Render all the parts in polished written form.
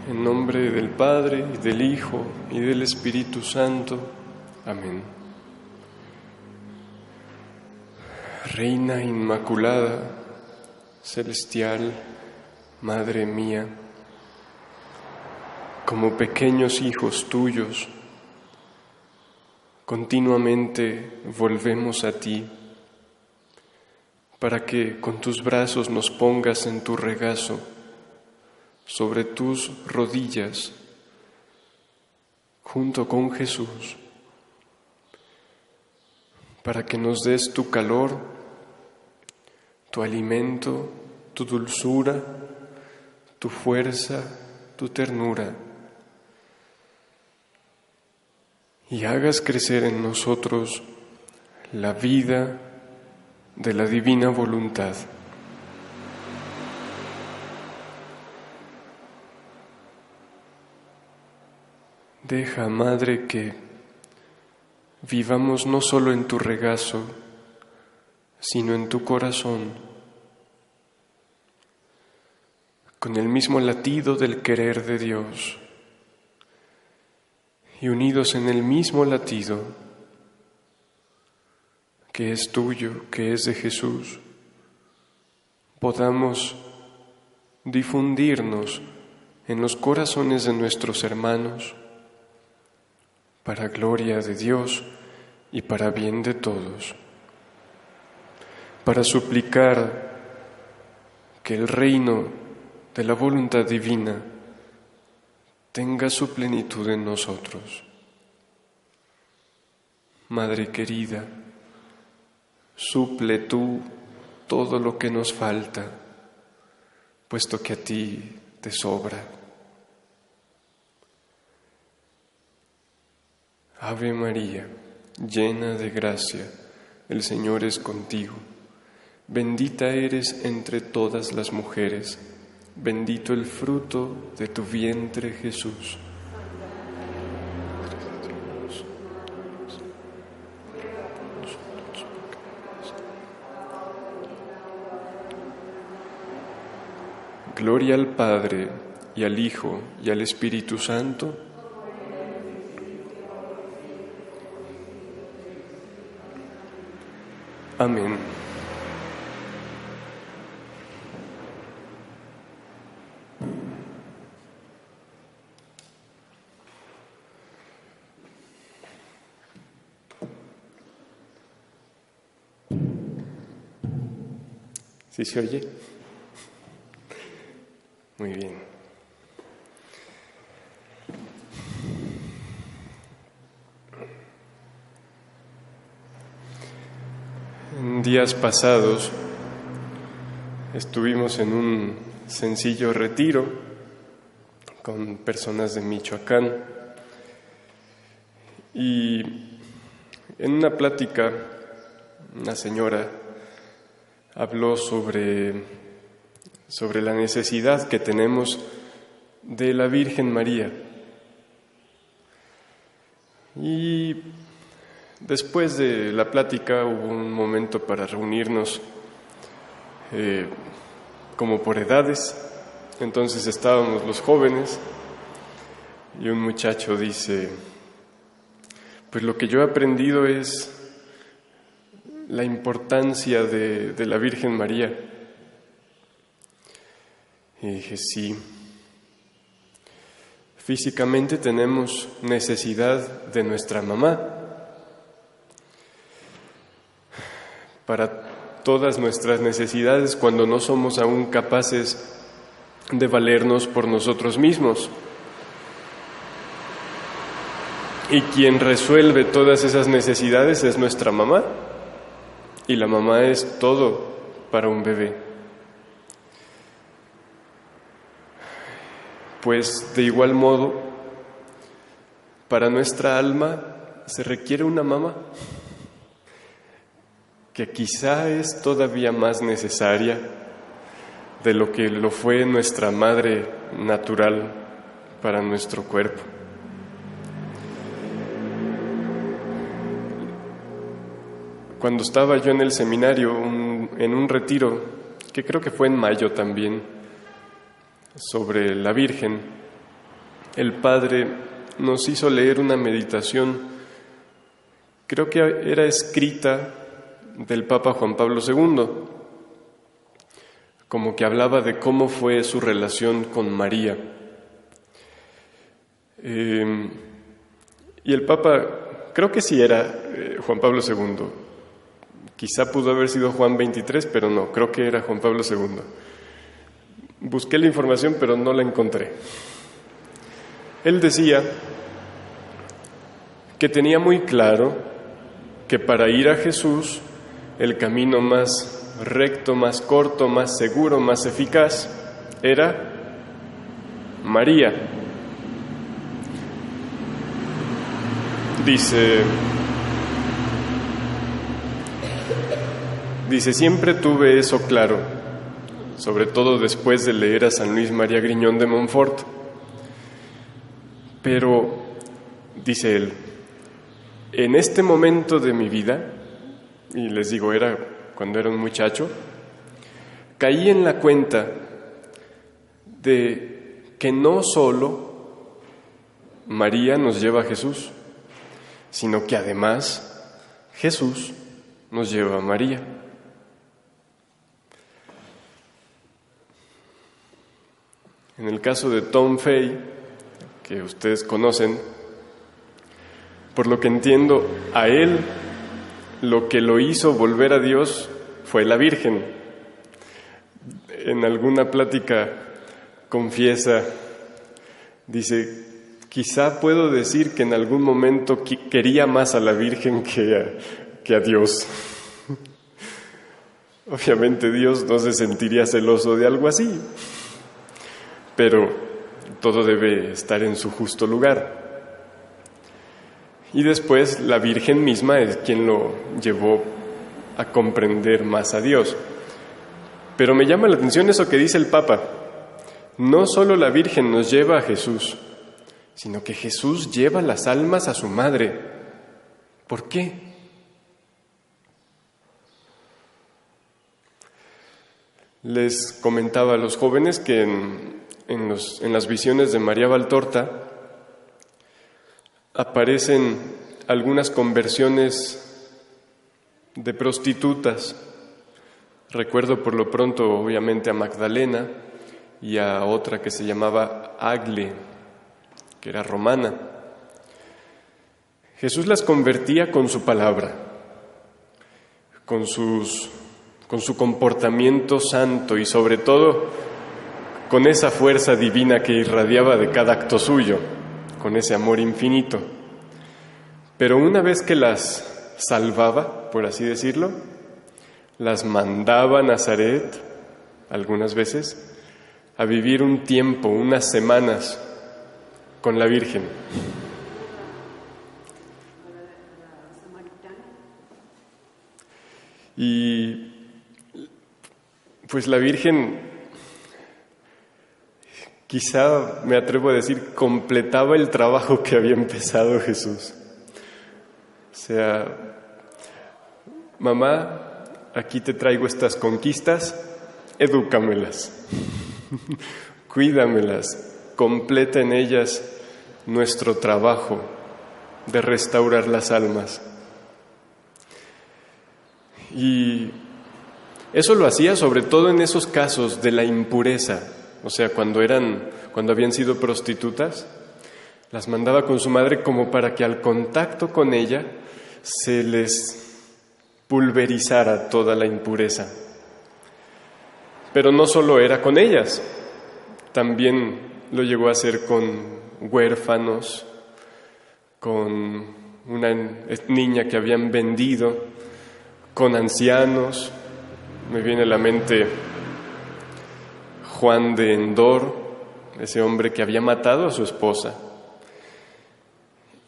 En nombre del Padre, y del Hijo, y del Espíritu Santo. Amén. Reina Inmaculada, celestial, Madre mía, como pequeños hijos tuyos, continuamente volvemos a ti, para que con tus brazos nos pongas en tu regazo, sobre tus rodillas, junto con Jesús, para que nos des tu calor, tu alimento, tu dulzura, tu fuerza, tu ternura, y hagas crecer en nosotros la vida de la divina voluntad. Deja, Madre, que vivamos no solo en tu regazo, sino en tu corazón, con el mismo latido del querer de Dios, y unidos en el mismo latido que es tuyo, que es de Jesús, podamos difundirnos en los corazones de nuestros hermanos, para gloria de Dios y para bien de todos, para suplicar que el reino de la voluntad divina tenga su plenitud en nosotros. Madre querida, suple tú todo lo que nos falta, puesto que a ti te sobra. Ave María, llena de gracia, el Señor es contigo. Bendita eres entre todas las mujeres, bendito el fruto de tu vientre, Jesús. Gloria al Padre, y al Hijo, y al Espíritu Santo. Amén. ¿Sí se oye? Muy bien. En días pasados estuvimos en un sencillo retiro con personas de Michoacán y en una plática una señora habló sobre la necesidad que tenemos de la Virgen María. Y después de la plática hubo un momento para reunirnos como por edades. Entonces estábamos los jóvenes y un muchacho dice: pues lo que yo he aprendido es la importancia de la Virgen María. Y dije: sí, físicamente tenemos necesidad de nuestra mamá para todas nuestras necesidades cuando no somos aún capaces de valernos por nosotros mismos. Y quien resuelve todas esas necesidades es nuestra mamá. Y la mamá es todo para un bebé. Pues de igual modo, para nuestra alma se requiere una mamá, que quizá es todavía más necesaria de lo que lo fue nuestra madre natural para nuestro cuerpo. Cuando estaba yo en el seminario, en un retiro, que creo que fue en mayo también, sobre la Virgen, el Padre nos hizo leer una meditación, creo que era escrita del Papa Juan Pablo II, como que hablaba de cómo fue su relación con María. Y el Papa, creo que sí era Juan Pablo II. Quizá pudo haber sido Juan XXIII, pero no, creo que era Juan Pablo II. Busqué la información, pero no la encontré. Él decía que tenía muy claro que para ir a Jesús, el camino más recto, más corto, más seguro, más eficaz, era María. Dice, siempre tuve eso claro, sobre todo después de leer a San Luis María Griñón de Montfort. Pero, dice él, en este momento de mi vida, y les digo, era cuando era un muchacho, caí en la cuenta de que no solo María nos lleva a Jesús, sino que además Jesús nos lleva a María. En el caso de Tom Fay, que ustedes conocen, por lo que entiendo, a él lo que lo hizo volver a Dios fue la Virgen. En alguna plática confiesa, dice, quizá puedo decir que en algún momento quería más a la Virgen que a Dios. Obviamente Dios no se sentiría celoso de algo así, pero todo debe estar en su justo lugar. Y después la Virgen misma es quien lo llevó a comprender más a Dios. Pero me llama la atención eso que dice el Papa. No solo la Virgen nos lleva a Jesús, sino que Jesús lleva las almas a su madre. ¿Por qué? Les comentaba a los jóvenes que en las visiones de María Valtorta aparecen algunas conversiones de prostitutas. Recuerdo por lo pronto, obviamente, a Magdalena y a otra que se llamaba Agle, que era romana. Jesús las convertía con su palabra, con su comportamiento santo y sobre todo con esa fuerza divina que irradiaba de cada acto suyo, con ese amor infinito. Pero una vez que las salvaba, por así decirlo, las mandaba a Nazaret, algunas veces, a vivir un tiempo, unas semanas, con la Virgen. Y pues la Virgen, quizá me atrevo a decir, completaba el trabajo que había empezado Jesús. O sea, mamá, aquí te traigo estas conquistas, edúcamelas, cuídamelas, completa en ellas nuestro trabajo de restaurar las almas. Y eso lo hacía sobre todo en esos casos de la impureza, o sea, cuando habían sido prostitutas, las mandaba con su madre como para que al contacto con ella se les pulverizara toda la impureza. Pero no solo era con ellas, también lo llegó a hacer con huérfanos, con una niña que habían vendido, con ancianos. Me viene a la mente Juan de Endor, ese hombre que había matado a su esposa.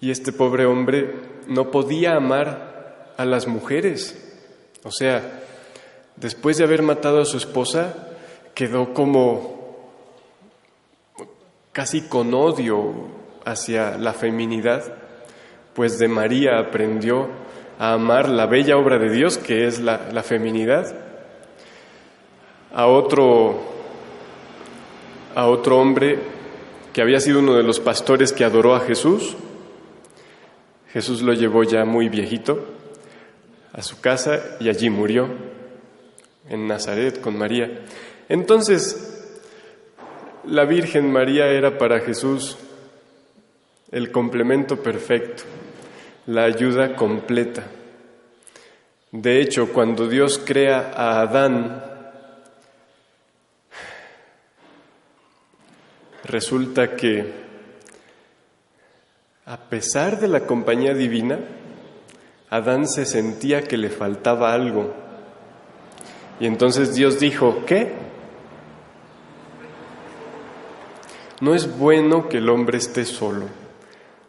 Y este pobre hombre no podía amar a las mujeres. O sea, después de haber matado a su esposa, quedó como casi con odio hacia la feminidad, pues de María aprendió a amar la bella obra de Dios, que es la feminidad. A otro hombre que había sido uno de los pastores que adoró a Jesús. Jesús lo llevó ya muy viejito a su casa y allí murió, en Nazaret con María. Entonces, la Virgen María era para Jesús el complemento perfecto, la ayuda completa. De hecho, cuando Dios crea a Adán, resulta que, a pesar de la compañía divina, Adán se sentía que le faltaba algo. Y entonces Dios dijo, ¿qué? No es bueno que el hombre esté solo.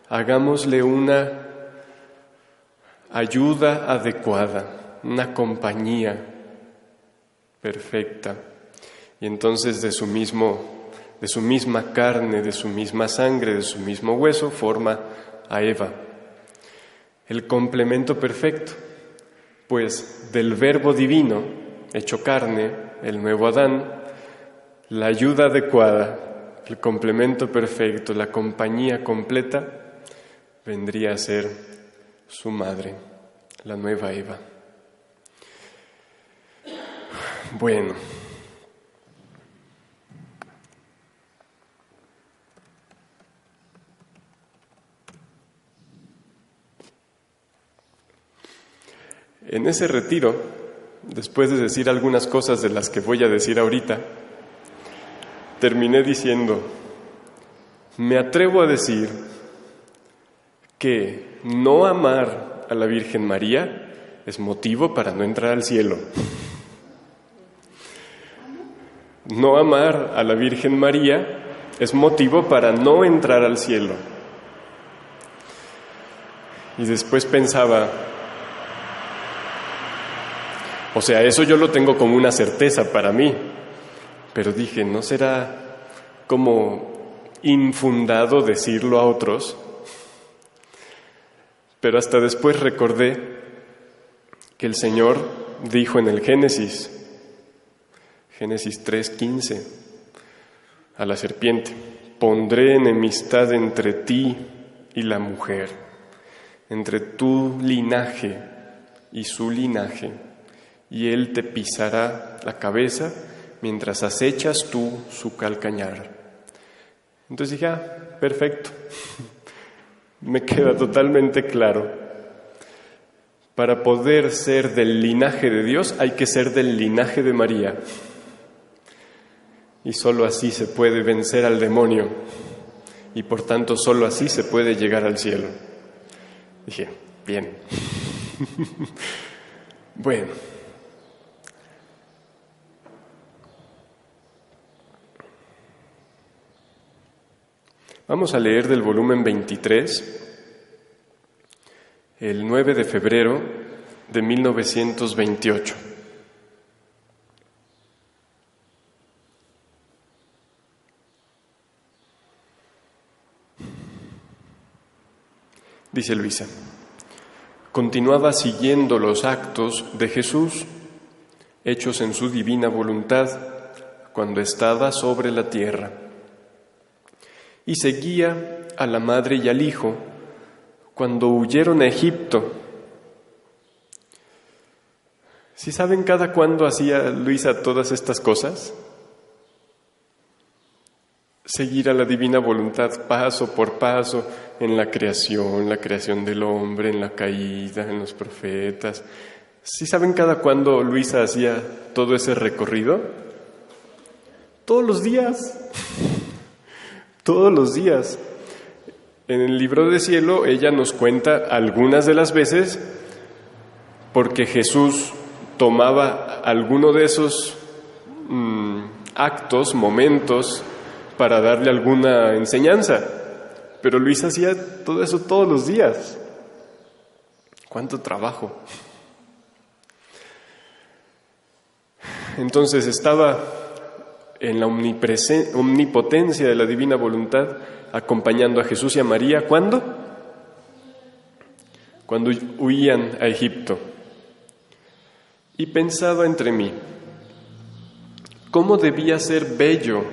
Hagámosle una ayuda adecuada, una compañía perfecta. Y entonces de su misma carne, de su misma sangre, de su mismo hueso, forma a Eva. El complemento perfecto, pues del Verbo divino, hecho carne, el nuevo Adán, la ayuda adecuada, el complemento perfecto, la compañía completa, vendría a ser su madre, la nueva Eva. Bueno. En ese retiro, después de decir algunas cosas de las que voy a decir ahorita, terminé diciendo, me atrevo a decir que no amar a la Virgen María es motivo para no entrar al cielo. No amar a la Virgen María es motivo para no entrar al cielo. Y después pensaba, o sea, eso yo lo tengo como una certeza para mí, pero dije, ¿no será como infundado decirlo a otros? Pero hasta después recordé que el Señor dijo en el Génesis 3:15, a la serpiente, pondré enemistad entre ti y la mujer, entre tu linaje y su linaje, y él te pisará la cabeza mientras acechas tú su calcañar. Entonces dije, perfecto, me queda totalmente claro. Para poder ser del linaje de Dios hay que ser del linaje de María. Y solo así se puede vencer al demonio, y por tanto solo así se puede llegar al cielo. Dije, bien. Bueno. Vamos a leer del volumen 23, el 9 de febrero de 1928. Dice Luisa, continuaba siguiendo los actos de Jesús, hechos en su divina voluntad, cuando estaba sobre la tierra. Y seguía a la madre y al hijo cuando huyeron a Egipto. ¿Sí saben cada cuándo hacía Luisa todas estas cosas? Seguir a la divina voluntad paso por paso en la creación del hombre, en la caída, en los profetas. ¿Sí saben cada cuándo Luisa hacía todo ese recorrido? Todos los días. Todos los días. En el libro de cielo ella nos cuenta algunas de las veces porque Jesús tomaba alguno de esos actos, momentos, para darle alguna enseñanza. Pero Luisa hacía todo eso todos los días. ¡Cuánto trabajo! Entonces estaba en la omnipotencia de la divina voluntad, acompañando a Jesús y a María. ¿Cuándo? Cuando huían a Egipto. Y pensaba entre mí, ¿cómo debía ser bello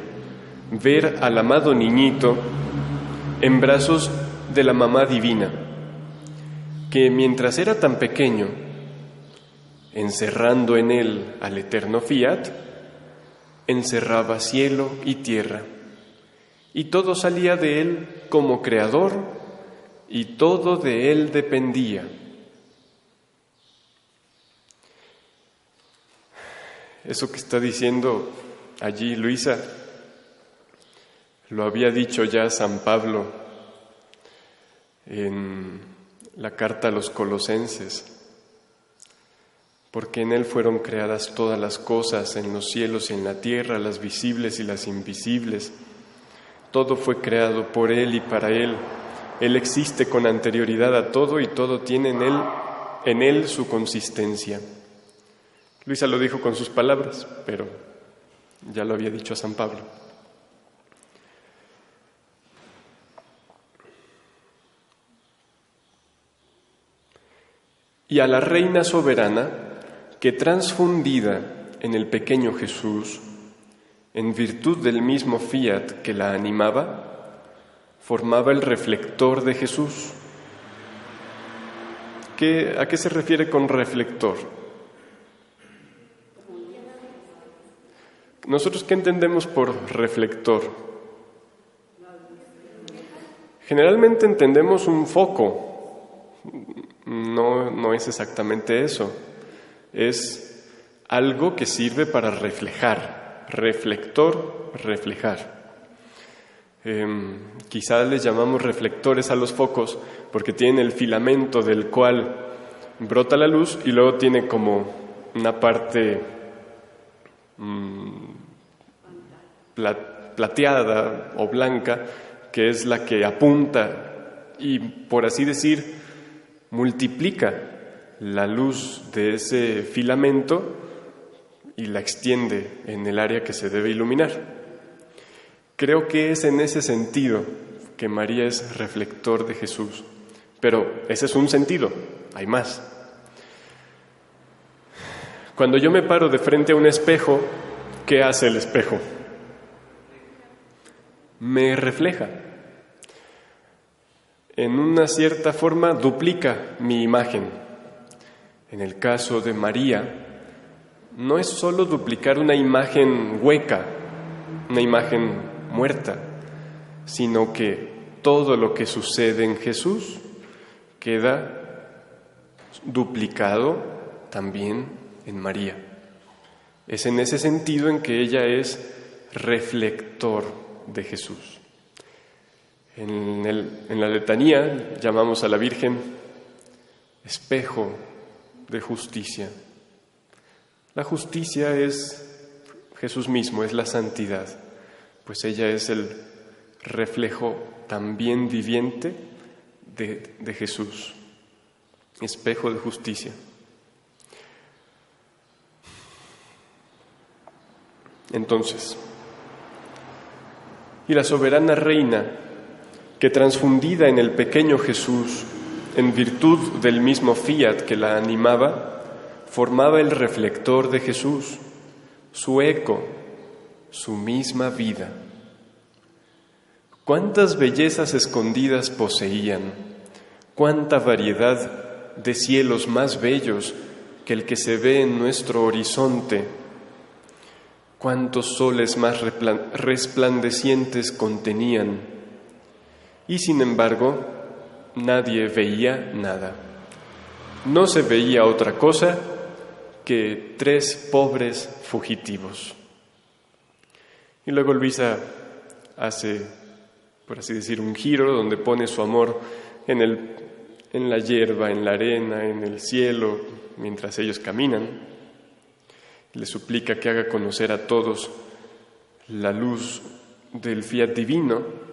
ver al amado niñito en brazos de la mamá divina, que mientras era tan pequeño, encerrando en él al eterno fiat, encerraba cielo y tierra, y todo salía de él como creador, y todo de él dependía. Eso que está diciendo allí Luisa, lo había dicho ya San Pablo en la carta a los Colosenses, porque en Él fueron creadas todas las cosas, en los cielos y en la tierra, las visibles y las invisibles. Todo fue creado por Él y para Él. Él existe con anterioridad a todo y todo tiene en Él su consistencia. Luisa lo dijo con sus palabras, pero ya lo había dicho a San Pablo. Y a la Reina soberana, que transfundida en el pequeño Jesús, en virtud del mismo fiat que la animaba, formaba el reflector de Jesús. ¿A qué se refiere con reflector? ¿Nosotros qué entendemos por reflector? Generalmente entendemos un foco. No es exactamente eso. Es algo que sirve para reflejar. Reflector, reflejar. Quizás les llamamos reflectores a los focos porque tienen el filamento del cual brota la luz y luego tiene como una parte plateada o blanca que es la que apunta y, por así decir, multiplica la luz de ese filamento y la extiende en el área que se debe iluminar. Creo que es en ese sentido que María es reflector de Jesús, pero ese es un sentido, hay más. Cuando yo me paro de frente a un espejo, ¿qué hace el espejo? Me refleja. En una cierta forma duplica mi imagen. En el caso de María, no es solo duplicar una imagen hueca, una imagen muerta, sino que todo lo que sucede en Jesús queda duplicado también en María. Es en ese sentido en que ella es reflector de Jesús. En la letanía llamamos a la Virgen espejo de justicia. La justicia es Jesús mismo, es la santidad, pues ella es el reflejo también viviente de Jesús, espejo de justicia. Entonces, y la soberana reina, que transfundida en el pequeño Jesús, en virtud del mismo fiat que la animaba, formaba el reflector de Jesús, su eco, su misma vida. Cuántas bellezas escondidas poseían, cuánta variedad de cielos más bellos que el que se ve en nuestro horizonte, cuántos soles más resplandecientes contenían. Y sin embargo, nadie veía nada. No se veía otra cosa que 3 pobres fugitivos. Y luego Luisa hace, por así decir, un giro donde pone su amor en la hierba, en la arena, en el cielo, mientras ellos caminan. Le suplica que haga conocer a todos la luz del fiat divino.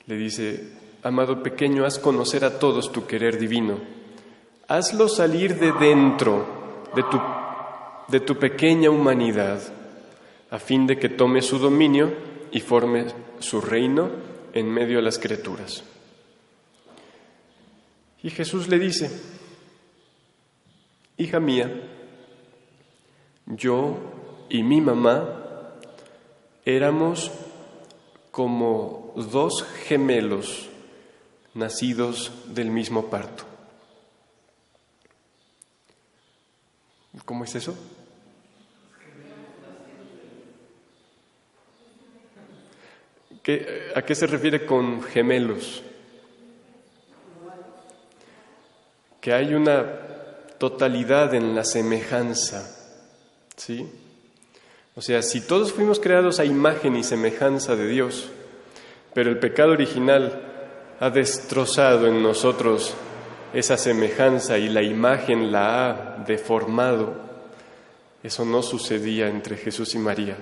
Le dice: amado pequeño, haz conocer a todos tu querer divino. Hazlo salir de dentro de tu pequeña humanidad, a fin de que tome su dominio y forme su reino en medio de las criaturas. Y Jesús le dice: hija mía, yo y mi mamá éramos como dos gemelos nacidos del mismo parto. ¿Cómo es eso? ¿A qué se refiere con gemelos? Que hay una totalidad en la semejanza, ¿sí? O sea, si todos fuimos creados a imagen y semejanza de Dios, pero el pecado original ha destrozado en nosotros esa semejanza y la imagen la ha deformado, eso no sucedía entre Jesús y María.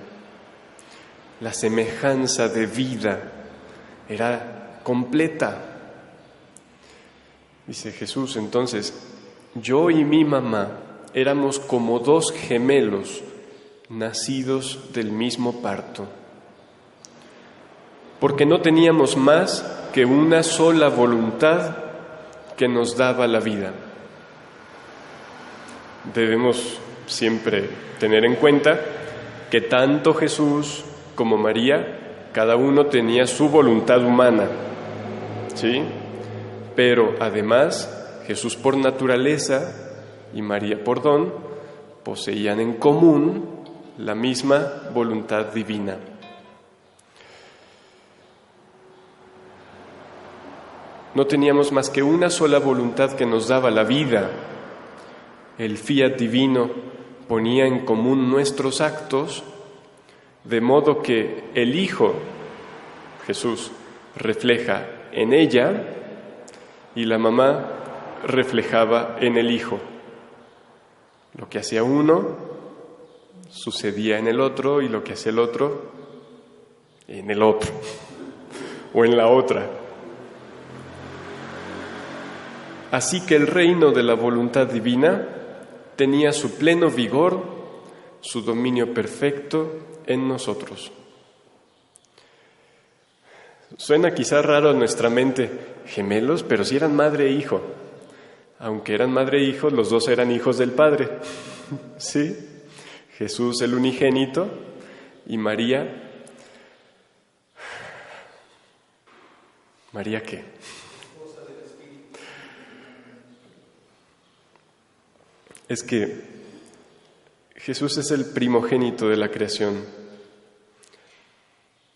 La semejanza de vida era completa. Dice Jesús, entonces, yo y mi mamá éramos como dos gemelos nacidos del mismo parto, porque no teníamos más que una sola voluntad que nos daba la vida. Debemos siempre tener en cuenta que tanto Jesús como María, cada uno tenía su voluntad humana, ¿sí? Pero además, Jesús por naturaleza y María por don poseían en común la misma voluntad divina. No teníamos más que una sola voluntad que nos daba la vida. El fiat divino ponía en común nuestros actos, de modo que el Hijo, Jesús, refleja en ella y la mamá reflejaba en el Hijo. Lo que hacía uno sucedía en el otro y lo que hacía el otro en el otro o en la otra. Así que el reino de la voluntad divina tenía su pleno vigor, su dominio perfecto en nosotros. Suena quizá raro a nuestra mente, gemelos, pero si eran madre e hijo. Aunque eran madre e hijo, los dos eran hijos del Padre. ¿Sí? Jesús el unigénito y María. ¿María qué? Es que Jesús es el primogénito de la creación,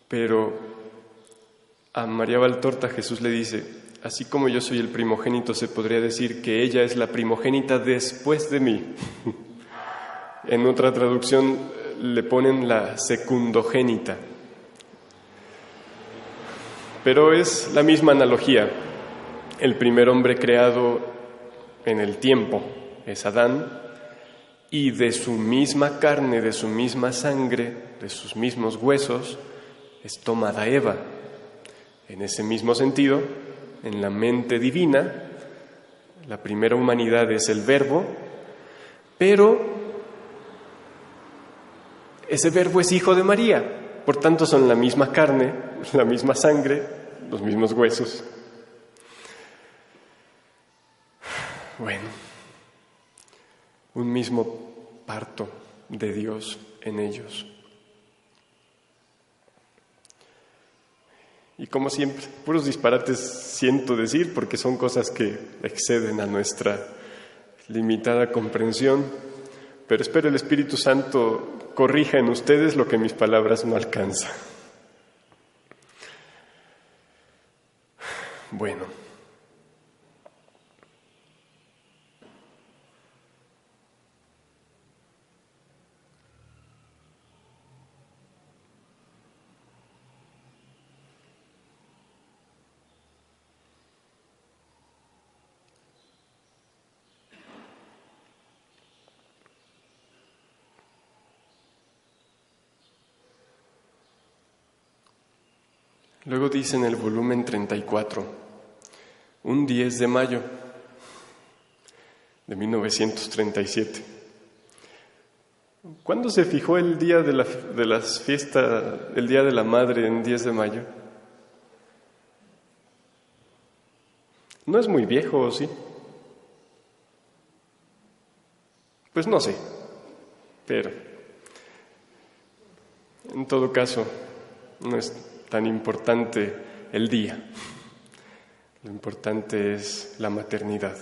pero a María Valtorta Jesús le dice, así como yo soy el primogénito, se podría decir que ella es la primogénita después de mí. En otra traducción le ponen la secundogénita. Pero es la misma analogía. El primer hombre creado en el tiempo es Adán, y de su misma carne, de su misma sangre, de sus mismos huesos, es tomada Eva. En ese mismo sentido, en la mente divina, la primera humanidad es el Verbo, pero ese Verbo es hijo de María, por tanto son la misma carne, la misma sangre, los mismos huesos. Bueno, un mismo parto de Dios en ellos. Y como siempre, puros disparates siento decir, porque son cosas que exceden a nuestra limitada comprensión, pero espero el Espíritu Santo corrija en ustedes lo que mis palabras no alcanzan. Bueno. Luego dice en el volumen 34, un 10 de mayo de 1937. ¿Cuándo se fijó el día de las fiestas, el Día de la Madre en 10 de mayo? No es muy viejo, ¿o sí? Pues no sé, pero En todo caso, no es tan importante el día. Lo importante es la maternidad.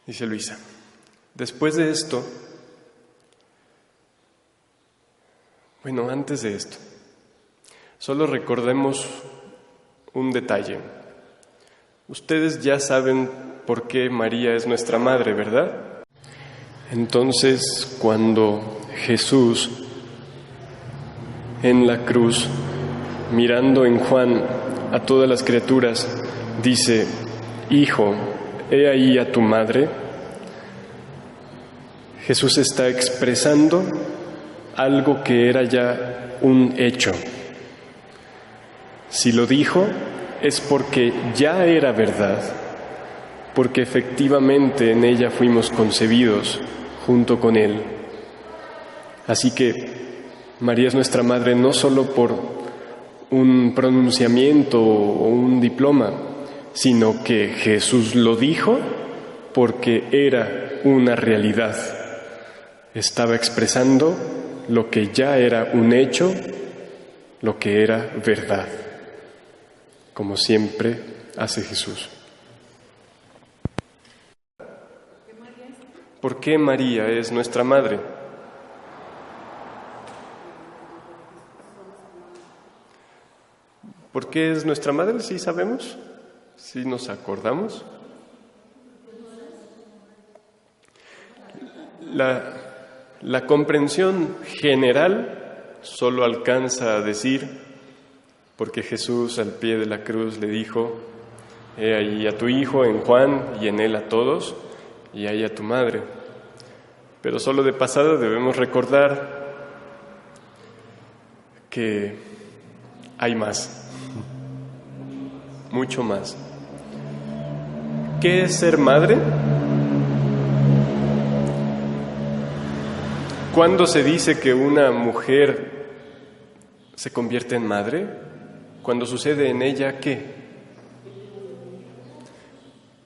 Dice Luisa, después de esto, bueno, antes de esto, solo recordemos un detalle. Ustedes ya saben por qué María es nuestra madre, ¿verdad? Entonces, cuando Jesús en la cruz, mirando en Juan a todas las criaturas, dice, Hijo, he ahí a tu madre, Jesús está expresando algo que era ya un hecho. Si lo dijo, es porque ya era verdad, porque efectivamente en ella fuimos concebidos junto con Él. Así que María es nuestra madre no solo por un pronunciamiento o un diploma, sino que Jesús lo dijo porque era una realidad. Estaba expresando lo que ya era un hecho, lo que era verdad, como siempre hace Jesús. ¿Por qué María es nuestra madre? ¿Por qué es nuestra madre? ¿Sí sabemos? ¿Sí nos acordamos? La comprensión general solo alcanza a decir, porque Jesús al pie de la cruz le dijo, he ahí a tu hijo en Juan y en él a todos, y ahí a tu madre. Pero solo de pasada debemos recordar que hay más, mucho más. ¿Qué es ser madre? ¿Cuándo se dice que una mujer se convierte en madre? Cuando sucede en ella, ¿qué?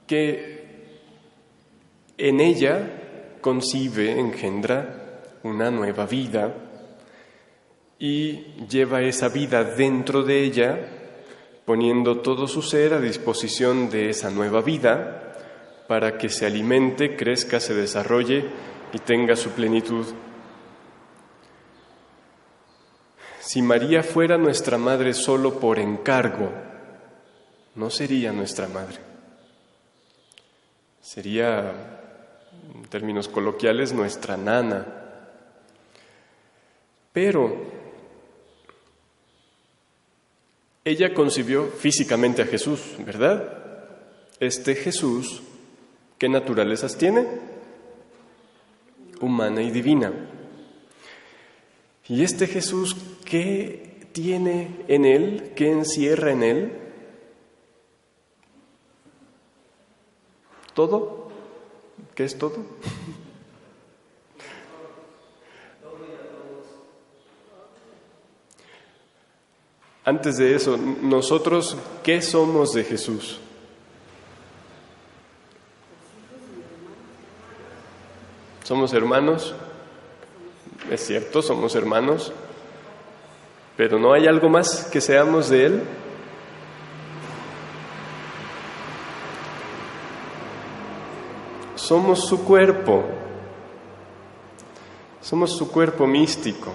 Que en ella concibe, engendra una nueva vida y lleva esa vida dentro de ella, poniendo todo su ser a disposición de esa nueva vida para que se alimente, crezca, se desarrolle y tenga su plenitud. Si María fuera nuestra madre solo por encargo, no sería nuestra madre. Sería, en términos coloquiales, nuestra nana. Pero ella concibió físicamente a Jesús, ¿verdad? Este Jesús, ¿qué naturalezas tiene? Humana y divina. ¿Y este Jesús qué tiene en él? ¿Qué encierra en él? ¿Todo? ¿Qué es todo? Antes de eso, nosotros, ¿qué somos de Jesús? ¿Somos hermanos? Es cierto, somos hermanos, pero ¿no hay algo más que seamos de Él? Somos su cuerpo místico.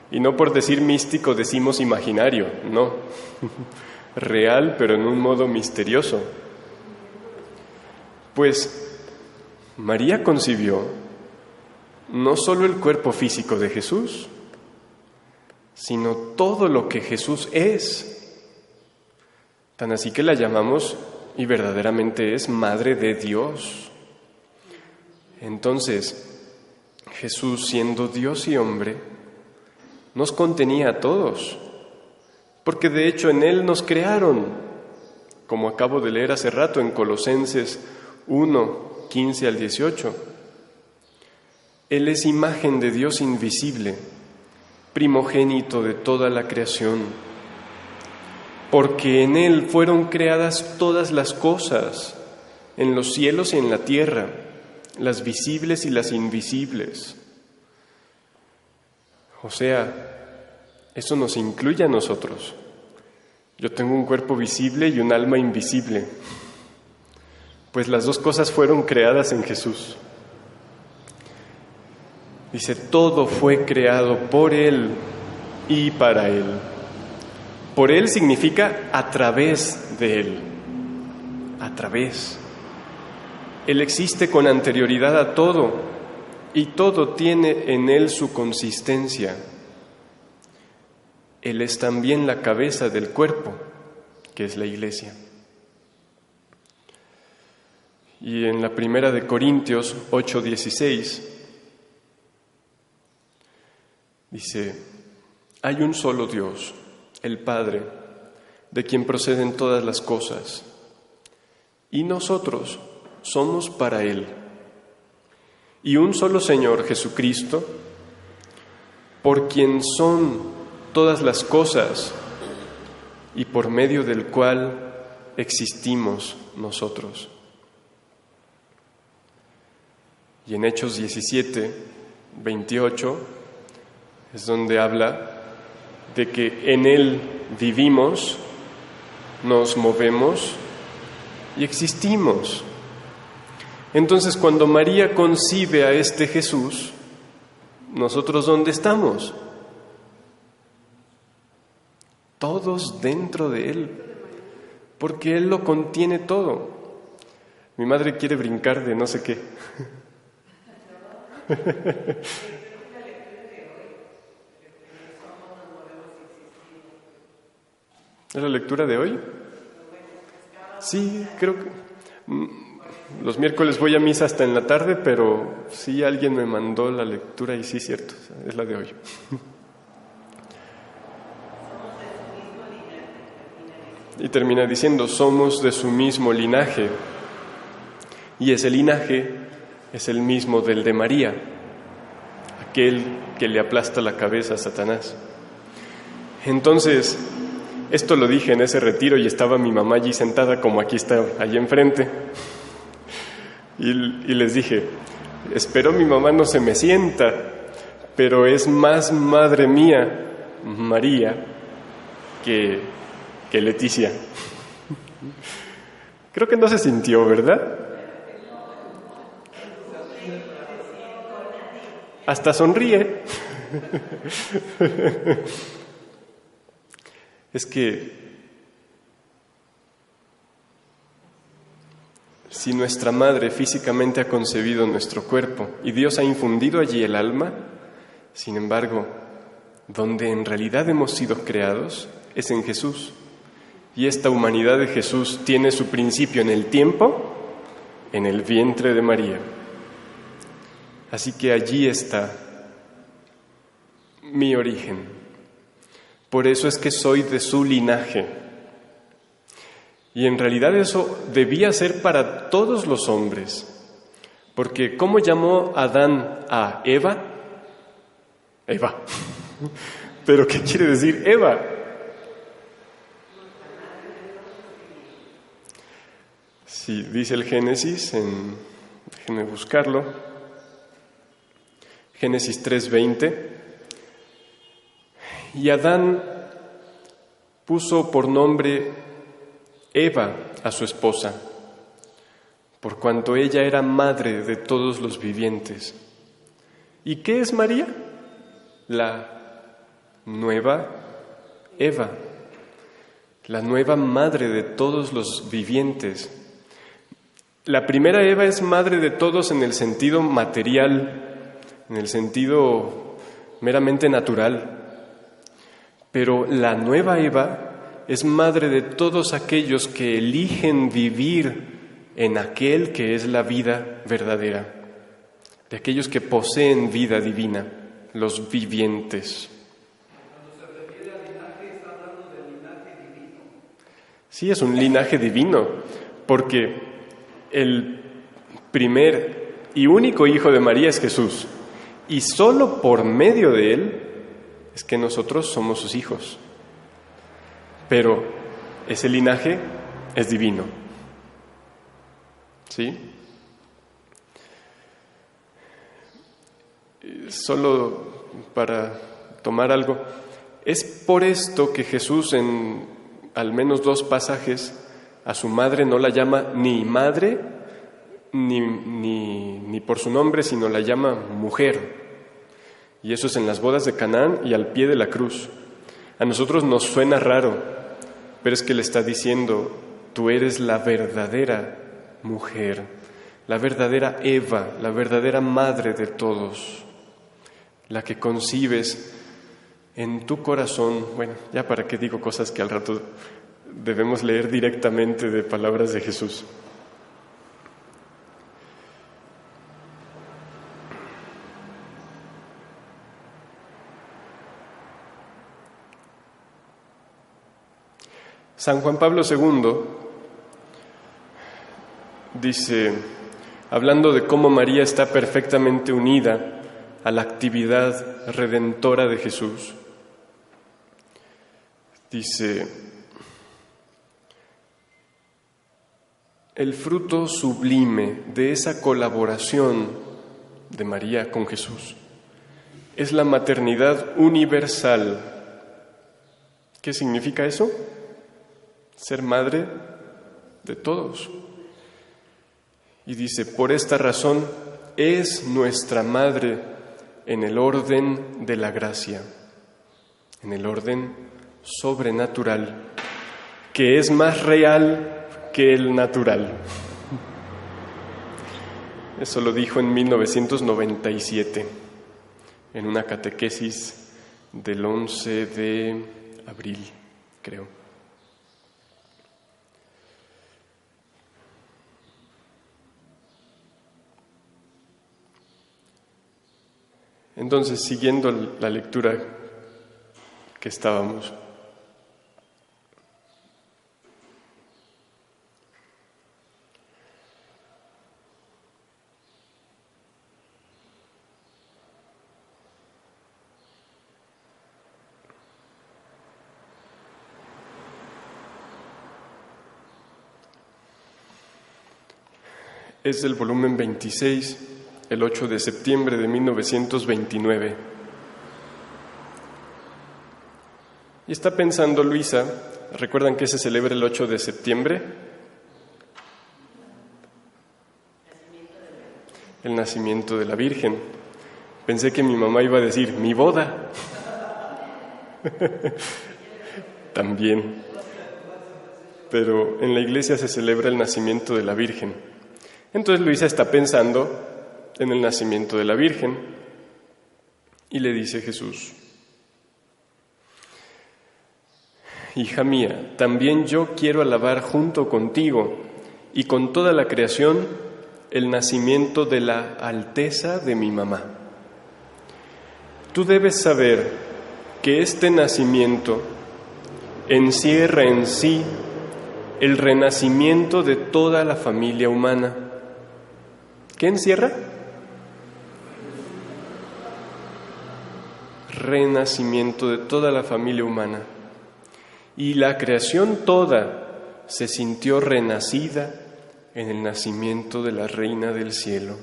Y no por decir místico decimos imaginario, no. Real, pero en un modo misterioso. Pues María concibió no solo el cuerpo físico de Jesús, sino todo lo que Jesús es. Tan así que la llamamos, y verdaderamente es, Madre de Dios. Entonces, Jesús, siendo Dios y hombre, nos contenía a todos, porque de hecho en Él nos crearon, como acabo de leer hace rato en Colosenses 1, 15 al 18. Él es imagen de Dios invisible, primogénito de toda la creación, porque en Él fueron creadas todas las cosas, en los cielos y en la tierra, las visibles y las invisibles. O sea, eso nos incluye a nosotros. Yo tengo un cuerpo visible y un alma invisible, pues las dos cosas fueron creadas en Jesús. Dice, todo fue creado por Él y para Él. Por Él significa a través de Él. A través. Él existe con anterioridad a todo y todo tiene en Él su consistencia. Él es también la cabeza del cuerpo, que es la Iglesia. Y en la primera de Corintios 8:16 dice, hay un solo Dios, el Padre, de quien proceden todas las cosas, y nosotros somos para Él. Y un solo Señor, Jesucristo, por quien son todas las cosas y por medio del cual existimos nosotros. Y en Hechos 17:28 es donde habla de que en Él vivimos, nos movemos y existimos. Entonces, cuando María concibe a este Jesús, ¿nosotros dónde estamos? Todos dentro de Él, porque Él lo contiene todo. Mi madre quiere brincar de no sé qué. ¿Es la lectura de hoy? Sí, creo que los miércoles voy a misa hasta en la tarde, pero sí alguien me mandó la lectura y sí, cierto, es la de hoy. Y termina diciendo, somos de su mismo linaje, y ese linaje es el mismo del de María, aquel que le aplasta la cabeza a Satanás. Entonces, esto lo dije en ese retiro y estaba mi mamá allí sentada como aquí está, allí enfrente. Y les dije, espero mi mamá no se me sienta, pero es más madre mía, María, que Leticia. Creo que no se sintió, ¿verdad? Hasta sonríe. Es que si nuestra madre físicamente ha concebido nuestro cuerpo y Dios ha infundido allí el alma, sin embargo, donde en realidad hemos sido creados es en Jesús. Y esta humanidad de Jesús tiene su principio en el tiempo, en el vientre de María. Así que allí está mi origen. Por eso es que soy de su linaje. Y en realidad eso debía ser para todos los hombres. Porque ¿cómo llamó Adán a Eva? Eva. ¿Pero qué quiere decir Eva? Sí, dice el Génesis, déjenme buscarlo, Génesis 3:20, y Adán puso por nombre Eva a su esposa, por cuanto ella era madre de todos los vivientes. ¿Y qué es María? La nueva Eva, la nueva madre de todos los vivientes. La primera Eva es madre de todos en el sentido material, en el sentido meramente natural. Pero la nueva Eva es madre de todos aquellos que eligen vivir en aquel que es la vida verdadera, de aquellos que poseen vida divina, los vivientes. Cuando se refiere al linaje, está hablando del linaje divino. Sí, es un linaje divino, porque el primer y único hijo de María es Jesús, y solo por medio de él es que nosotros somos sus hijos. Pero ese linaje es divino. ¿Sí? Solo para tomar algo. Es por esto que Jesús en al menos 2 pasajes a su madre no la llama ni madre ni por su nombre, sino la llama mujer. Y eso es en las bodas de Canaán y al pie de la cruz. A nosotros nos suena raro, pero es que le está diciendo: tú eres la verdadera mujer, la verdadera Eva, la verdadera madre de todos, la que concibes en tu corazón. Bueno, ya para qué digo cosas que al rato debemos leer directamente de palabras de Jesús. San Juan Pablo II dice, hablando de cómo María está perfectamente unida a la actividad redentora de Jesús, dice: el fruto sublime de esa colaboración de María con Jesús es la maternidad universal. ¿Qué significa eso? Ser madre de todos. Y dice: por esta razón es nuestra madre en el orden de la gracia, en el orden sobrenatural, que es más real que el natural. Eso lo dijo en 1997, en una catequesis del 11 de abril, creo. Entonces, siguiendo la lectura que estábamos, es el volumen 26, el 8 de septiembre de 1929. Y está pensando Luisa, ¿recuerdan que se celebra el 8 de septiembre? El nacimiento de la Virgen. Pensé que mi mamá iba a decir, mi boda. También. Pero en la iglesia se celebra el nacimiento de la Virgen. Entonces Luisa está pensando en el nacimiento de la Virgen y le dice Jesús: hija mía, también yo quiero alabar junto contigo y con toda la creación el nacimiento de la alteza de mi mamá. Tú debes saber que este nacimiento encierra en sí el renacimiento de toda la familia humana. ¿Qué encierra? Renacimiento de toda la familia humana. Y la creación toda se sintió renacida en el nacimiento de la Reina del Cielo.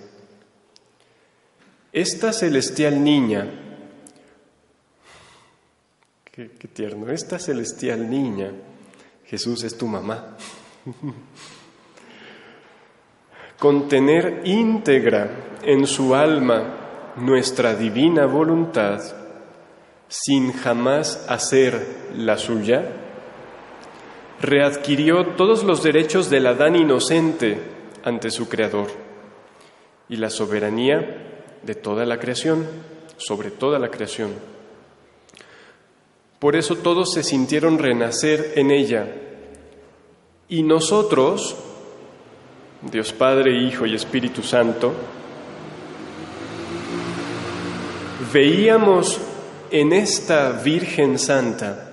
Esta celestial niña, qué tierno, esta celestial niña, Jesús es tu mamá, con tener íntegra en su alma nuestra divina voluntad, sin jamás hacer la suya, readquirió todos los derechos del Adán inocente ante su Creador y la soberanía de toda la creación, sobre toda la creación. Por eso todos se sintieron renacer en ella, y nosotros, Dios Padre, Hijo y Espíritu Santo, veíamos en esta Virgen Santa,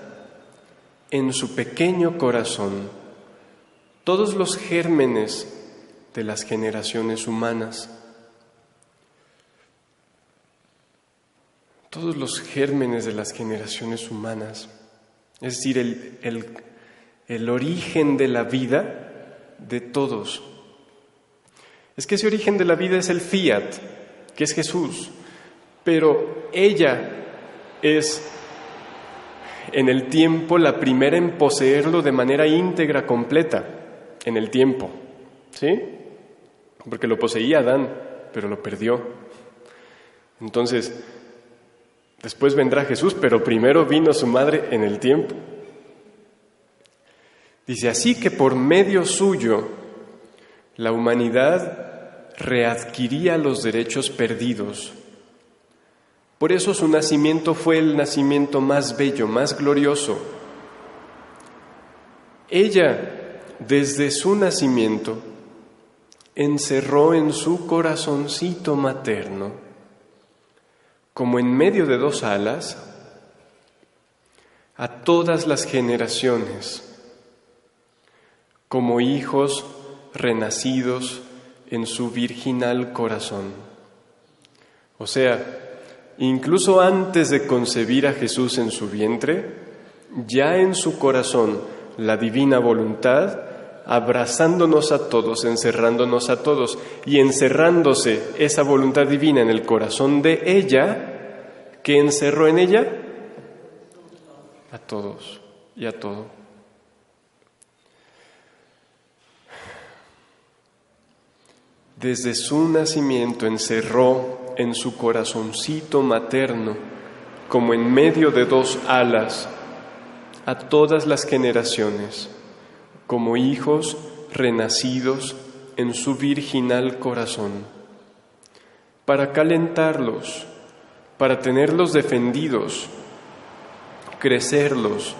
en su pequeño corazón, todos los gérmenes de las generaciones humanas. Todos los gérmenes de las generaciones humanas. Es decir, el origen de la vida de todos. Es que ese origen de la vida es el fiat, que es Jesús. Pero ella es en el tiempo la primera en poseerlo de manera íntegra, completa, en el tiempo, ¿sí? Porque lo poseía Adán, pero lo perdió. Entonces, después vendrá Jesús, pero primero vino su madre en el tiempo. Dice, así que por medio suyo, la humanidad readquiría los derechos perdidos. Por eso su nacimiento fue el nacimiento más bello, más glorioso. Ella, desde su nacimiento, encerró en su corazoncito materno, como en medio de dos alas, a todas las generaciones, como hijos renacidos en su virginal corazón. O sea, incluso antes de concebir a Jesús en su vientre, ya en su corazón la divina voluntad, abrazándonos a todos, encerrándonos a todos, y encerrándose esa voluntad divina en el corazón de ella, ¿qué encerró en ella? A todos y a todo. Desde su nacimiento encerró en su corazoncito materno, como en medio de dos alas, a todas las generaciones, como hijos renacidos en su virginal corazón, para calentarlos, para tenerlos defendidos, crecerlos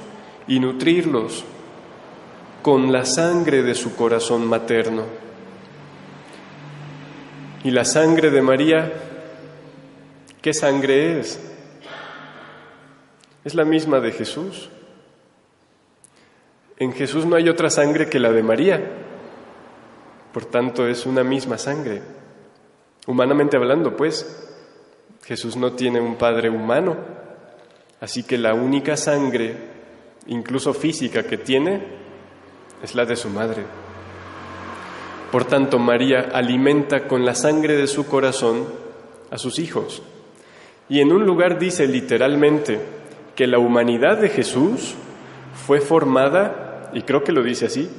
y nutrirlos con la sangre de su corazón materno. Y la sangre de María, ¿qué sangre es? Es la misma de Jesús. En Jesús no hay otra sangre que la de María. Por tanto, es una misma sangre. Humanamente hablando, pues, Jesús no tiene un padre humano. Así que la única sangre, incluso física, que tiene es la de su madre. Por tanto, María alimenta con la sangre de su corazón a sus hijos. Y en un lugar dice literalmente que la humanidad de Jesús fue formada, y creo que lo dice así,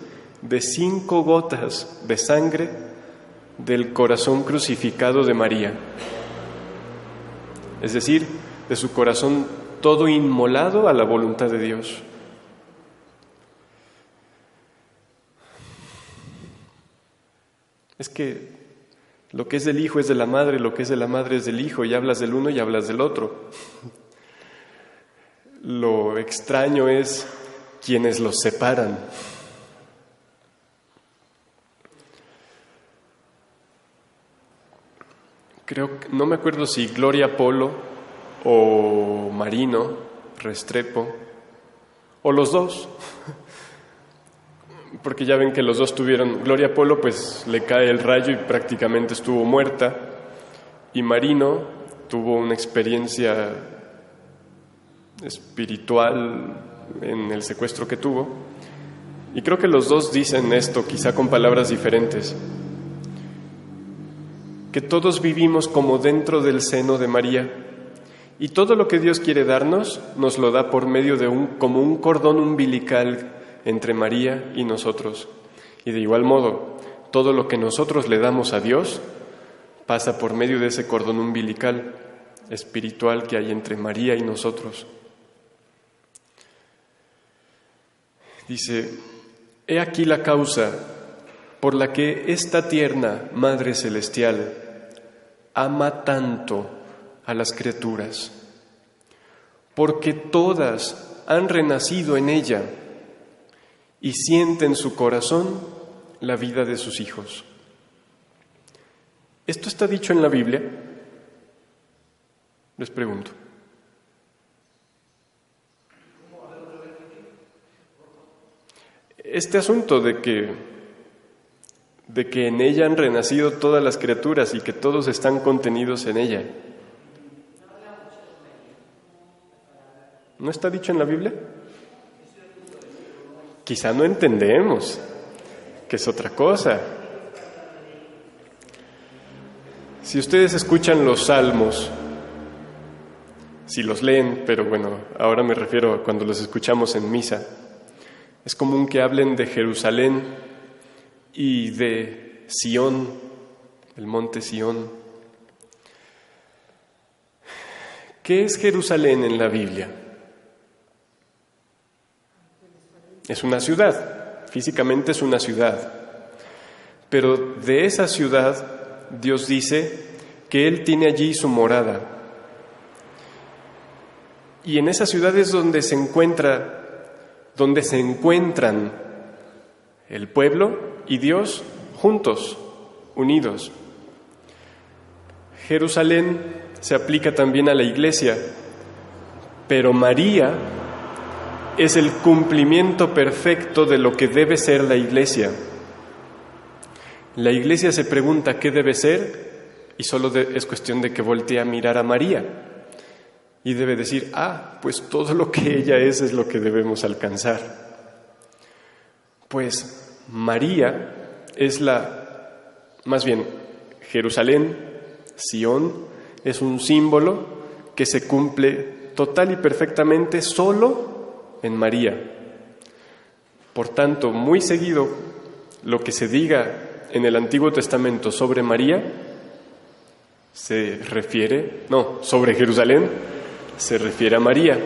de 5 gotas de sangre del corazón crucificado de María. Es decir, de su corazón todo inmolado a la voluntad de Dios. Es que lo que es del hijo es de la madre, lo que es de la madre es del hijo, y hablas del uno y hablas del otro. Lo extraño es quienes los separan. Creo que, no me acuerdo si Gloria Polo o Marino Restrepo, o los dos, porque ya ven que los dos tuvieron, Gloria Polo pues le cae el rayo y prácticamente estuvo muerta, y Marino tuvo una experiencia espiritual en el secuestro que tuvo, y creo que los dos dicen esto, quizá con palabras diferentes, que todos vivimos como dentro del seno de María, y todo lo que Dios quiere darnos, nos lo da por medio de como un cordón umbilical entre María y nosotros. Y de igual modo, todo lo que nosotros le damos a Dios pasa por medio de ese cordón umbilical espiritual que hay entre María y nosotros. Dice, he aquí la causa por la que esta tierna Madre Celestial ama tanto a las criaturas, porque todas han renacido en ella y sienten en su corazón la vida de sus hijos. ¿Esto está dicho en la Biblia? Les pregunto. Este asunto de que en ella han renacido todas las criaturas y que todos están contenidos en ella, ¿no está dicho en la Biblia? Quizá no entendemos, que es otra cosa. Si ustedes escuchan los salmos, si los leen, pero bueno, ahora me refiero a cuando los escuchamos en misa. Es común que hablen de Jerusalén y de Sión, el monte Sión. ¿Qué es Jerusalén en la Biblia? Es una ciudad, físicamente es una ciudad, pero de esa ciudad Dios dice que Él tiene allí su morada. Y en esa ciudad es donde se encuentran el pueblo y Dios juntos, unidos. Jerusalén se aplica también a la iglesia, pero María es el cumplimiento perfecto de lo que debe ser la iglesia. La iglesia se pregunta qué debe ser y solo es cuestión de que voltee a mirar a María y debe decir, pues todo lo que ella es lo que debemos alcanzar. Pues María es Jerusalén, Sión, es un símbolo que se cumple total y perfectamente solo en María. Por tanto, muy seguido, lo que se diga en el Antiguo Testamento sobre María sobre Jerusalén, se refiere a María.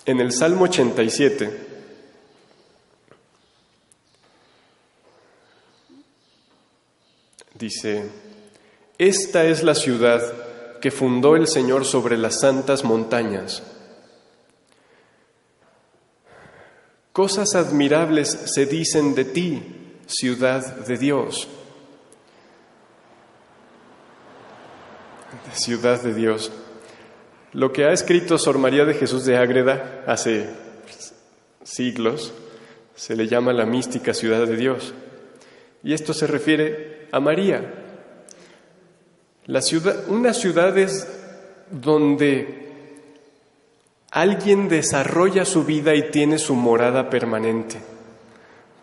En el Salmo 87, dice: Esta es la ciudad que fundó el Señor sobre las santas montañas. Cosas admirables se dicen de ti, ciudad de Dios. Ciudad de Dios. Lo que ha escrito Sor María de Jesús de Ágreda hace siglos se le llama la mística ciudad de Dios. Y esto se refiere a María. Una ciudad es donde alguien desarrolla su vida y tiene su morada permanente.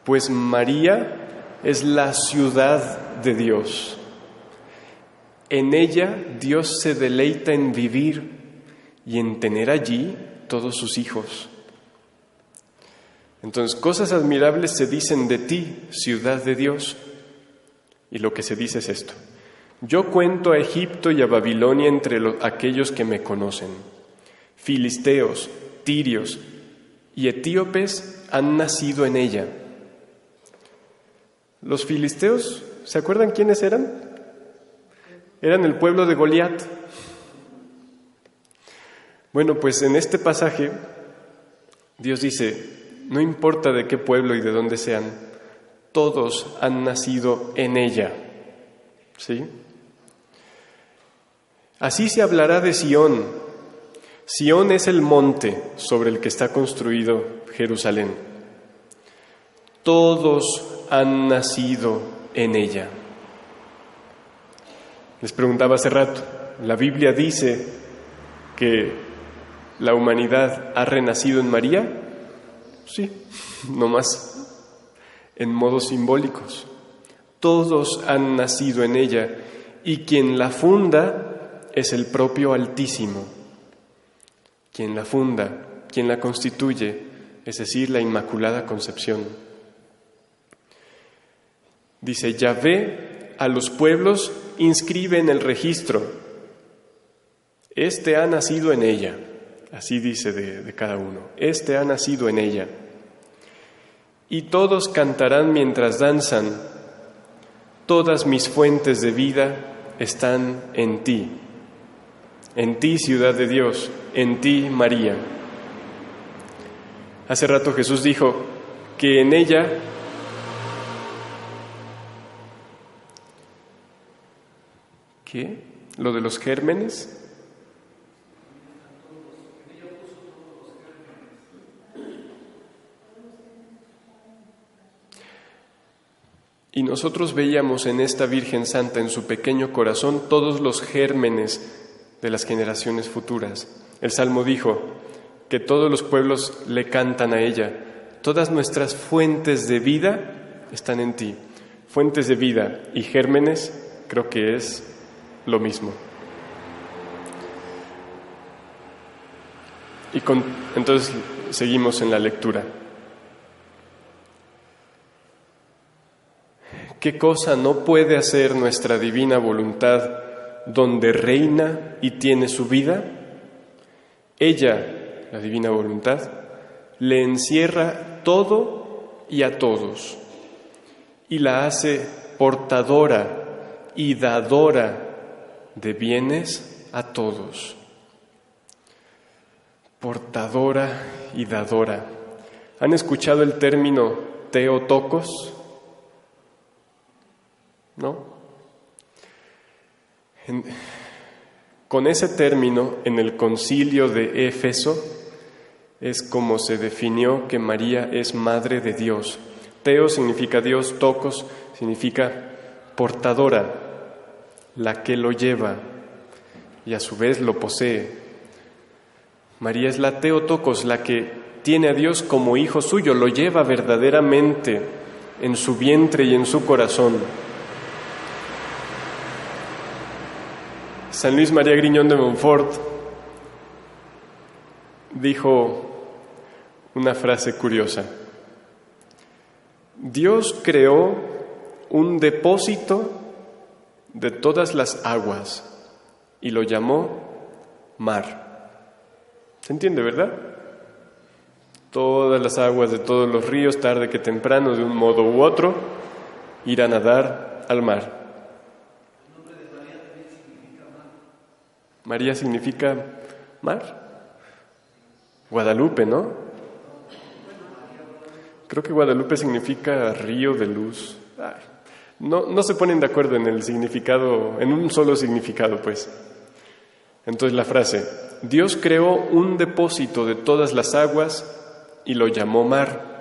Pues María es la ciudad de Dios. En ella Dios se deleita en vivir y en tener allí todos sus hijos. Entonces, cosas admirables se dicen de ti, ciudad de Dios. Y lo que se dice es esto: yo cuento a Egipto y a Babilonia entre aquellos que me conocen. Filisteos, tirios y etíopes han nacido en ella. Los filisteos, ¿se acuerdan quiénes eran? Eran el pueblo de Goliat. Bueno, pues en este pasaje Dios dice, no importa de qué pueblo y de dónde sean, todos han nacido en ella. ¿Sí? Así se hablará de Sión. Sión es el monte sobre el que está construido Jerusalén. Todos han nacido en ella. Les preguntaba hace rato, ¿la Biblia dice que la humanidad ha renacido en María? Sí, nomás en modos simbólicos. Todos han nacido en ella y quien la funda es el propio Altísimo. Quien la funda, quien la constituye, es decir, la Inmaculada Concepción. Dice, Yahvé a los pueblos inscribe en el registro. Este ha nacido en ella. Así dice de cada uno. Este ha nacido en ella. Y todos cantarán mientras danzan. Todas mis fuentes de vida están en ti. En ti, ciudad de Dios, en ti, María. Hace rato Jesús dijo que en ella ¿qué? ¿Lo de los gérmenes? Y nosotros veíamos en esta Virgen Santa, en su pequeño corazón, todos los gérmenes de las generaciones futuras. El Salmo dijo que todos los pueblos le cantan a ella. Todas nuestras fuentes de vida están en ti. Fuentes de vida y gérmenes, creo que es lo mismo. Entonces seguimos en la lectura. ¿Qué cosa no puede hacer nuestra divina voluntad donde reina y tiene su vida? Ella, la divina voluntad, le encierra todo y a todos y la hace portadora y dadora de bienes a todos. Portadora y dadora. ¿Han escuchado el término Theotokos? ¿No? Con ese término, en el concilio de Éfeso, es como se definió que María es Madre de Dios. Theo significa Dios, tokos significa portadora, la que lo lleva y a su vez lo posee. María es la Theotokos, la que tiene a Dios como hijo suyo, lo lleva verdaderamente en su vientre y en su corazón. San Luis María Griñón de Montfort dijo una frase curiosa. Dios creó un depósito de todas las aguas y lo llamó mar. ¿Se entiende, verdad? Todas las aguas de todos los ríos, tarde que temprano, de un modo u otro, irán a dar al mar. María significa mar. Guadalupe, ¿no? Creo que Guadalupe significa río de luz. No se ponen de acuerdo en el significado, en un solo significado, pues. Entonces la frase, Dios creó un depósito de todas las aguas y lo llamó mar.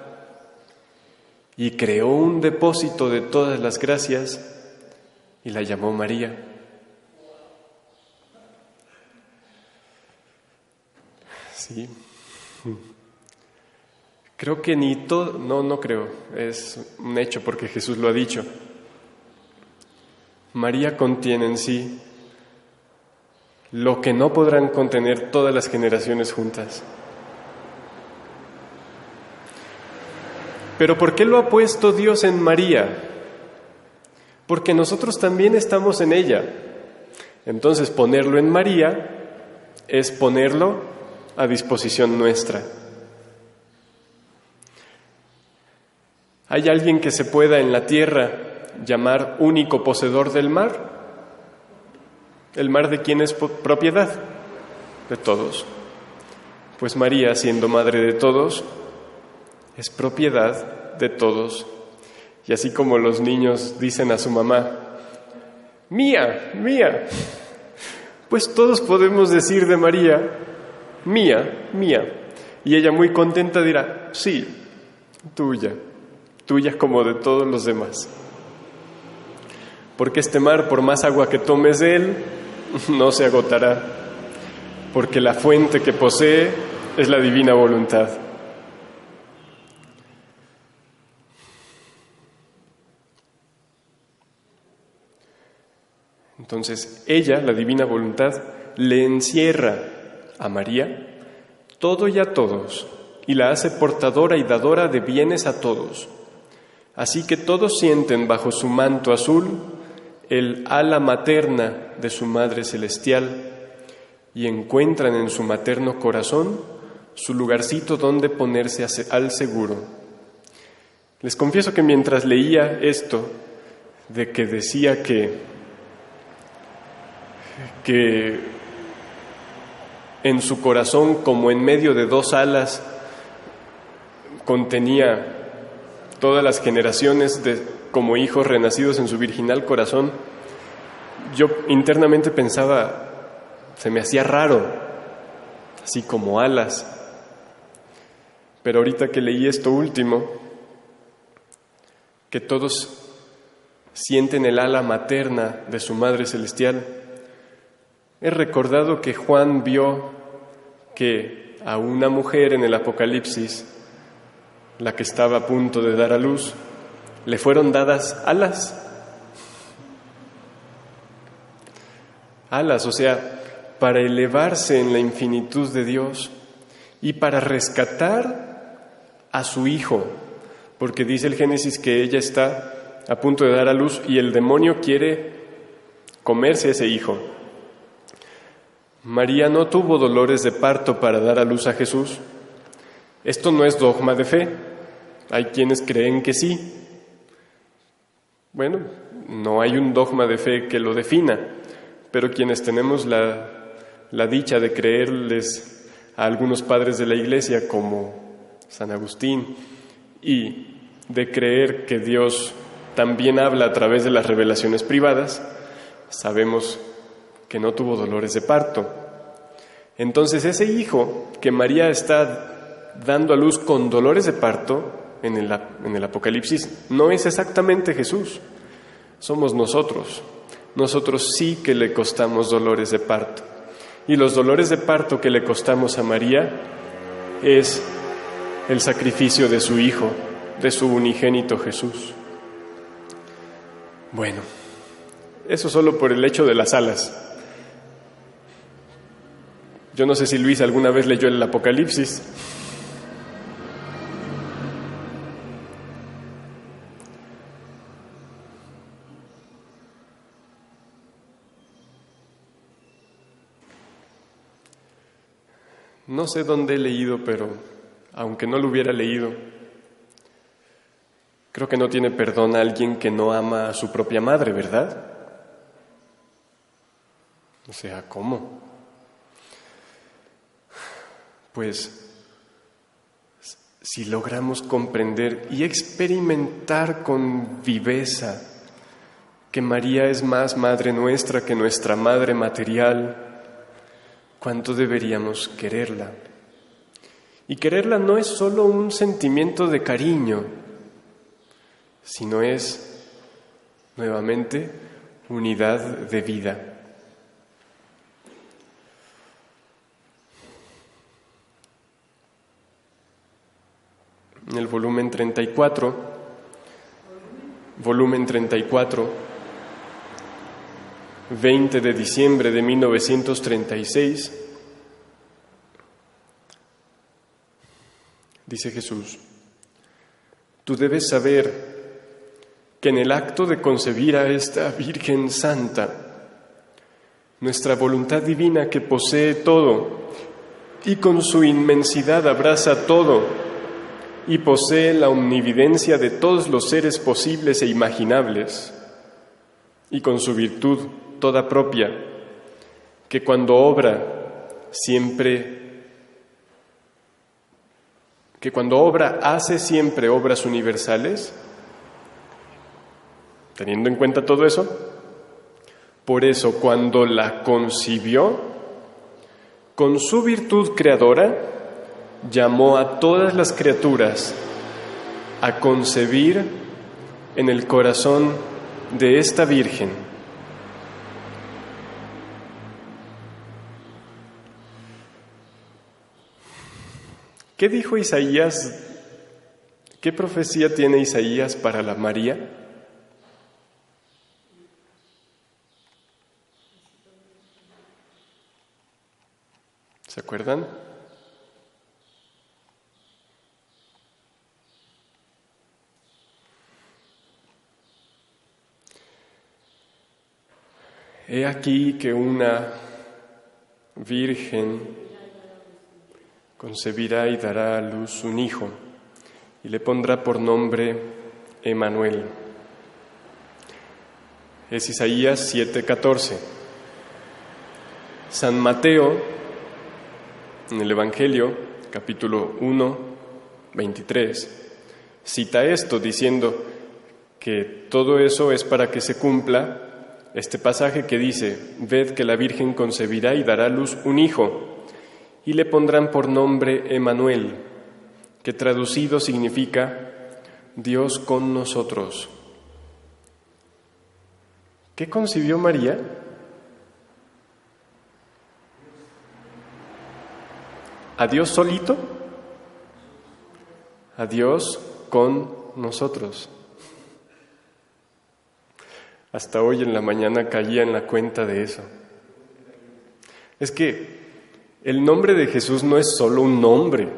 Y creó un depósito de todas las gracias y la llamó María. Sí. Creo que ni todo, no creo, es un hecho porque Jesús lo ha dicho. María contiene en sí lo que no podrán contener todas las generaciones juntas. Pero ¿por qué lo ha puesto Dios en María? Porque nosotros también estamos en ella. Entonces ponerlo en María es ponerlo a disposición nuestra. ¿Hay alguien que se pueda en la tierra llamar único poseedor del mar? ¿El mar de quién es propiedad? De todos. Pues María, siendo madre de todos, es propiedad de todos. Y así como los niños dicen a su mamá, mía, mía, pues todos podemos decir de María, mía, mía. Y ella muy contenta dirá, sí, tuya, tuya como de todos los demás. Porque este mar, por más agua que tomes de él, no se agotará, porque la fuente que posee es la divina voluntad. Entonces, ella, la divina voluntad, le encierra a María todo y a todos, y la hace portadora y dadora de bienes a todos. Así que todos sienten bajo su manto azul el ala materna de su Madre Celestial y encuentran en su materno corazón su lugarcito donde ponerse al seguro. Les confieso que mientras leía esto, de que decía que en su corazón, como en medio de dos alas, contenía todas las generaciones como hijos renacidos en su virginal corazón, yo internamente pensaba, se me hacía raro, así como alas. Pero ahorita que leí esto último, que todos sienten el ala materna de su Madre Celestial, he recordado que Juan vio que a una mujer en el Apocalipsis, la que estaba a punto de dar a luz, le fueron dadas alas. alas, o sea, para elevarse en la infinitud de Dios y para rescatar a su hijo, porque dice el Génesis que ella está a punto de dar a luz y el demonio quiere comerse a ese hijo. María no tuvo dolores de parto para dar a luz a Jesús. Esto no es dogma de fe. Hay quienes creen que sí. Bueno, no hay un dogma de fe que lo defina, pero quienes tenemos la dicha de creerles a algunos padres de la Iglesia como San Agustín y de creer que Dios también habla a través de las revelaciones privadas, sabemos que no tuvo dolores de parto. Entonces ese hijo que María está dando a luz con dolores de parto en el Apocalipsis no es exactamente Jesús, somos nosotros. Nosotros sí que le costamos dolores de parto. Y los dolores de parto que le costamos a María es el sacrificio de su Hijo, de su unigénito Jesús. Bueno, eso solo por el hecho de las alas. Yo no sé si Luis alguna vez leyó el Apocalipsis. No sé dónde he leído, pero aunque no lo hubiera leído, creo que no tiene perdón a alguien que no ama a su propia madre, ¿verdad? O sea, ¿cómo? Pues, si logramos comprender y experimentar con viveza que María es más madre nuestra que nuestra madre material, ¿cuánto deberíamos quererla? Y quererla no es solo un sentimiento de cariño, sino es, nuevamente, unidad de vida. En el volumen 34, 20 de diciembre de 1936, dice Jesús: tú debes saber que en el acto de concebir a esta Virgen Santa, nuestra voluntad divina que posee todo y con su inmensidad abraza todo y posee la omnividencia de todos los seres posibles e imaginables, y con su virtud toda propia, que cuando obra hace siempre obras universales, teniendo en cuenta todo eso, por eso cuando la concibió, con su virtud creadora, llamó a todas las criaturas a concebir en el corazón de esta Virgen. ¿Qué dijo Isaías? ¿Qué profecía tiene Isaías para la María? ¿Se acuerdan? He aquí que una virgen concebirá y dará a luz un hijo, y le pondrá por nombre Emmanuel. Es Isaías 7:14. San Mateo, en el Evangelio, capítulo 1, 23, cita esto diciendo que todo eso es para que se cumpla este pasaje que dice: ved que la Virgen concebirá y dará a luz un hijo, y le pondrán por nombre Emmanuel, que traducido significa Dios con nosotros. ¿Qué concibió María? ¿A Dios solito? A Dios con nosotros. Hasta hoy en la mañana caía en la cuenta de eso. es que el nombre de Jesús no es solo un nombre.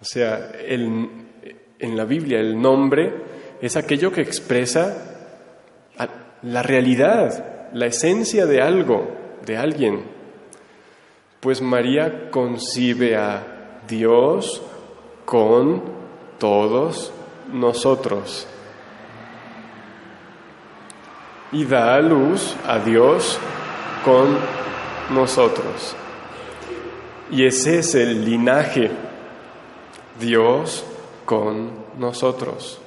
O sea, en la Biblia el nombre es aquello que expresa la realidad, la esencia de algo, de alguien. Pues María concibe a Dios con todos nosotros y da a luz a Dios con nosotros. Y ese es el linaje, Dios con nosotros.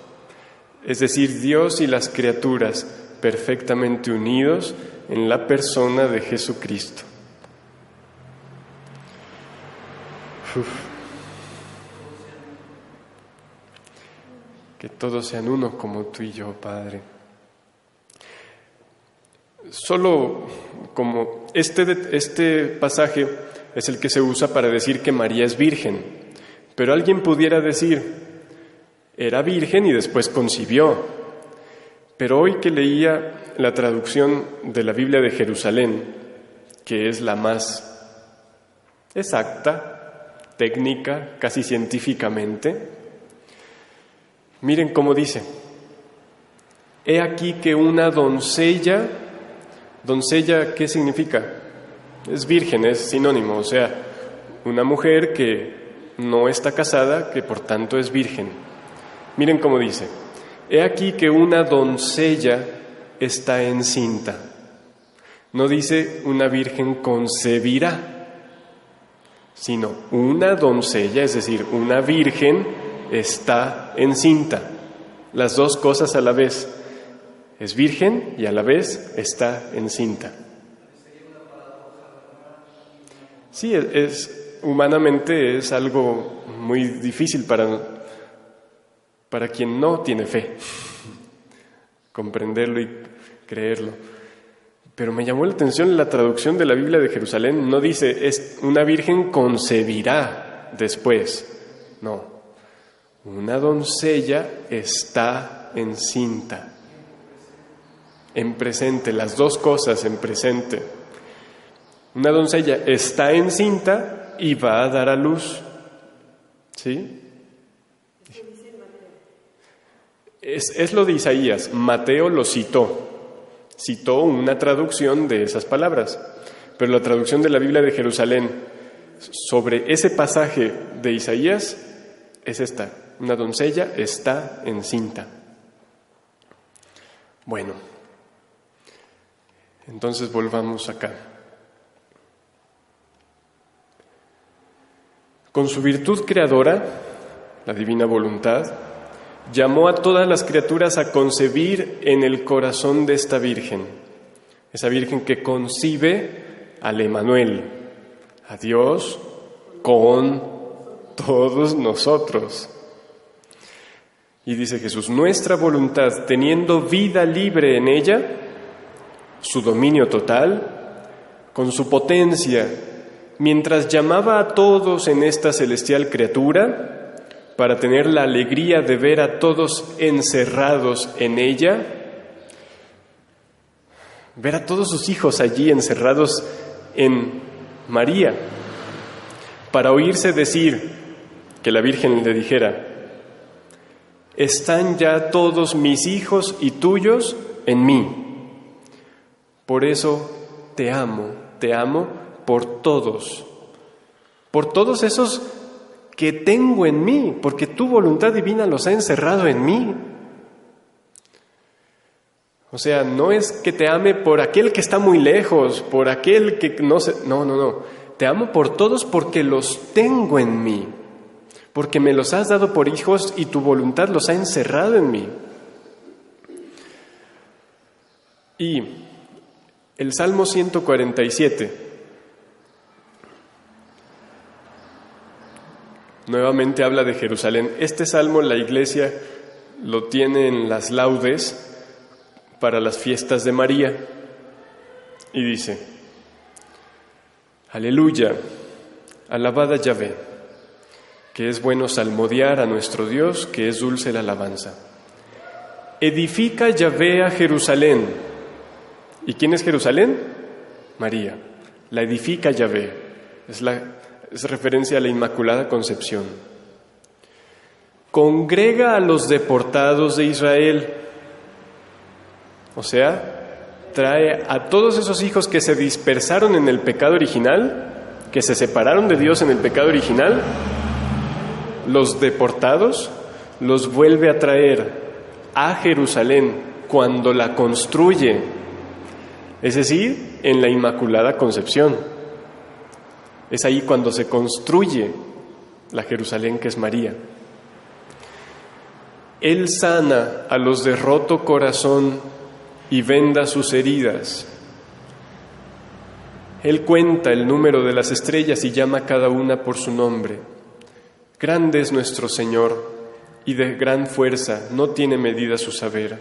Es decir, Dios y las criaturas perfectamente unidos en la persona de Jesucristo. Que todos sean uno como tú y yo, Padre. Solo como este pasaje es el que se usa para decir que María es virgen, pero alguien pudiera decir, era virgen y después concibió. Pero hoy que leía la traducción de la Biblia de Jerusalén, que es la más exacta, técnica, casi científicamente, miren cómo dice: he aquí que una doncella, ¿qué significa? Es virgen, es sinónimo, o sea, una mujer que no está casada, que por tanto es virgen. Miren cómo dice: he aquí que una doncella está encinta. No dice una virgen concebirá, sino una doncella, es decir, una virgen está encinta. Las dos cosas a la vez. Es virgen y a la vez está encinta. Sí, humanamente es algo muy difícil para quien no tiene fe comprenderlo y creerlo. Pero me llamó la atención la traducción de la Biblia de Jerusalén. No dice, una virgen concebirá después. No, una doncella está encinta. En presente, las dos cosas en presente. Una doncella está encinta y va a dar a luz. ¿Sí? Es lo de Isaías. Mateo lo citó. Citó una traducción de esas palabras. Pero la traducción de la Biblia de Jerusalén sobre ese pasaje de Isaías es esta: una doncella está encinta. Bueno, entonces volvamos acá. Con su virtud creadora, la divina voluntad, llamó a todas las criaturas a concebir en el corazón de esta Virgen, esa Virgen que concibe al Emmanuel, a Dios con todos nosotros. Y dice Jesús: nuestra voluntad, teniendo vida libre en ella, su dominio total, con su potencia, mientras llamaba a todos en esta celestial criatura, para tener la alegría de ver a todos encerrados en ella, ver a todos sus hijos allí encerrados en María, para oírse decir, que la Virgen le dijera: están ya todos mis hijos y tuyos en mí. Por eso te amo por todos esos que tengo en mí, porque tu voluntad divina los ha encerrado en mí. O sea, no es que te ame por aquel que está muy lejos, por aquel que no sé, no. Te amo por todos porque los tengo en mí, porque me los has dado por hijos y tu voluntad los ha encerrado en mí. Y el Salmo 147 nuevamente habla de Jerusalén. Este salmo la Iglesia lo tiene en las laudes para las fiestas de María y dice: Aleluya, alabad a Yahvé, que es bueno salmodiar a nuestro Dios, que es dulce la alabanza. Edifica Yahvé a Jerusalén. ¿Y quién es Jerusalén? María, la edifica Yahvé. Es referencia a la Inmaculada Concepción. Congrega a los deportados de Israel. O sea, trae a todos esos hijos que se dispersaron en el pecado original, que se separaron de Dios en el pecado original, los deportados, los vuelve a traer a Jerusalén cuando la construye, es decir, en la Inmaculada Concepción. Es ahí cuando se construye la Jerusalén que es María. Él sana a los de roto corazón y venda sus heridas. Él cuenta el número de las estrellas y llama a cada una por su nombre. Grande es nuestro Señor y de gran fuerza, no tiene medida su saber.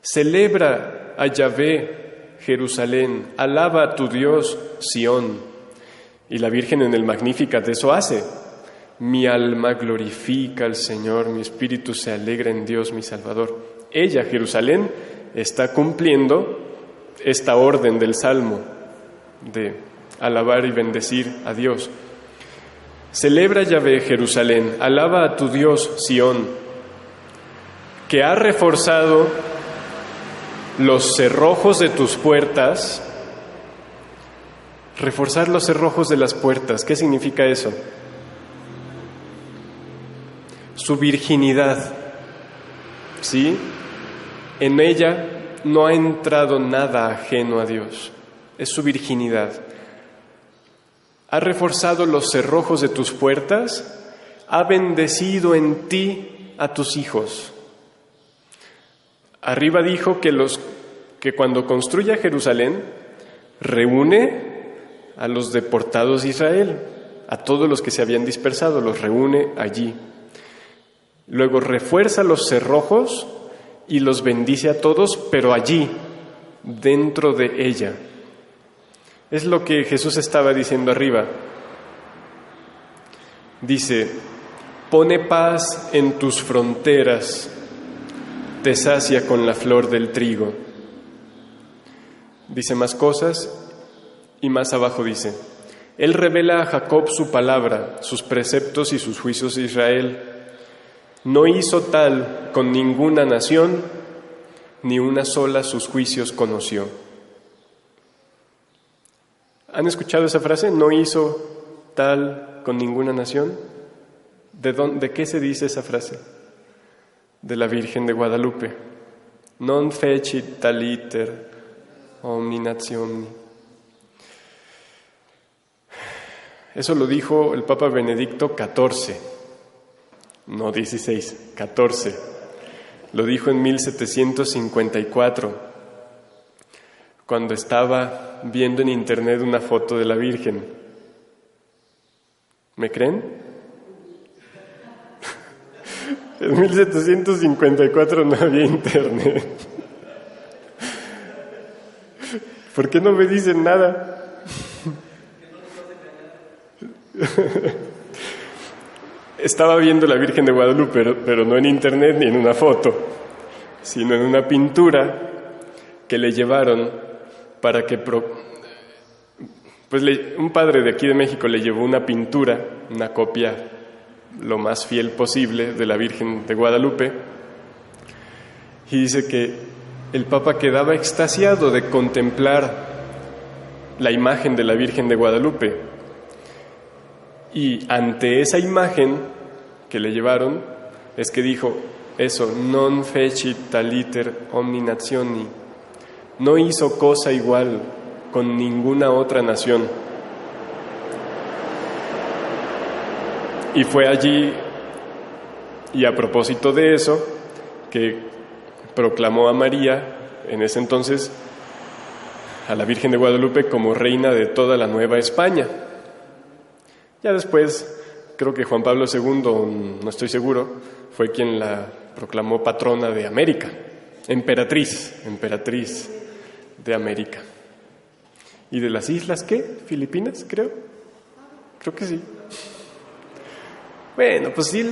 Celebra a Yahvé, Jerusalén, alaba a tu Dios, Sión. Y la Virgen en el Magnificat eso hace. Mi alma glorifica al Señor, mi espíritu se alegra en Dios mi Salvador. Ella, Jerusalén, está cumpliendo esta orden del Salmo de alabar y bendecir a Dios. Celebra Yahvé, Jerusalén, alaba a tu Dios, Sión, que ha reforzado los cerrojos de tus puertas. Reforzar los cerrojos de las puertas, ¿qué significa eso? Su virginidad, ¿sí? En ella no ha entrado nada ajeno a Dios, es su virginidad. Ha reforzado los cerrojos de tus puertas, ha bendecido en ti a tus hijos. Arriba dijo que cuando construya Jerusalén, reúne a los deportados de Israel, a todos los que se habían dispersado, los reúne allí. Luego refuerza los cerrojos y los bendice a todos, pero allí, dentro de ella. Es lo que Jesús estaba diciendo arriba. Dice, pone paz en tus fronteras, te sacia con la flor del trigo. Dice más cosas y más abajo dice, Él revela a Jacob su palabra, sus preceptos y sus juicios de Israel. No hizo tal con ninguna nación, ni una sola sus juicios conoció. ¿Han escuchado esa frase? No hizo tal con ninguna nación. ¿De qué se dice esa frase? De la Virgen de Guadalupe. Non fecit taliter omni nationi. Eso lo dijo el Papa Benedicto XIV, no 16, 14. Lo dijo en 1754, cuando estaba viendo en internet una foto de la Virgen. ¿Me creen? En 1754 no había internet. ¿Por qué no me dicen nada? Estaba viendo la Virgen de Guadalupe, pero no en internet ni en una foto, sino en una pintura que le llevaron para que... un padre de aquí de México le llevó una pintura, una copia lo más fiel posible de la Virgen de Guadalupe, y dice que el Papa quedaba extasiado de contemplar la imagen de la Virgen de Guadalupe. Y ante esa imagen que le llevaron, es que dijo eso, non fecit taliter omni nationi, no hizo cosa igual con ninguna otra nación. Y fue allí, y a propósito de eso, que proclamó a María, en ese entonces, a la Virgen de Guadalupe como reina de toda la Nueva España. Ya después, creo que Juan Pablo II, no estoy seguro, fue quien la proclamó patrona de América, emperatriz de América. ¿Y de las islas qué? ¿Filipinas, creo? Creo que sí. Bueno, pues sí,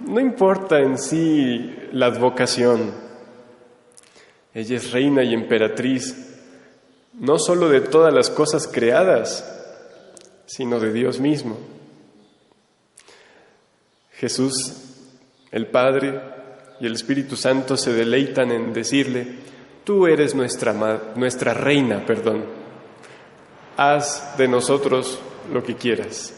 no importa en sí la advocación. Ella es reina y emperatriz no solo de todas las cosas creadas, sino de Dios mismo. Jesús, el Padre y el Espíritu Santo se deleitan en decirle: tú eres nuestra reina, haz de nosotros lo que quieras.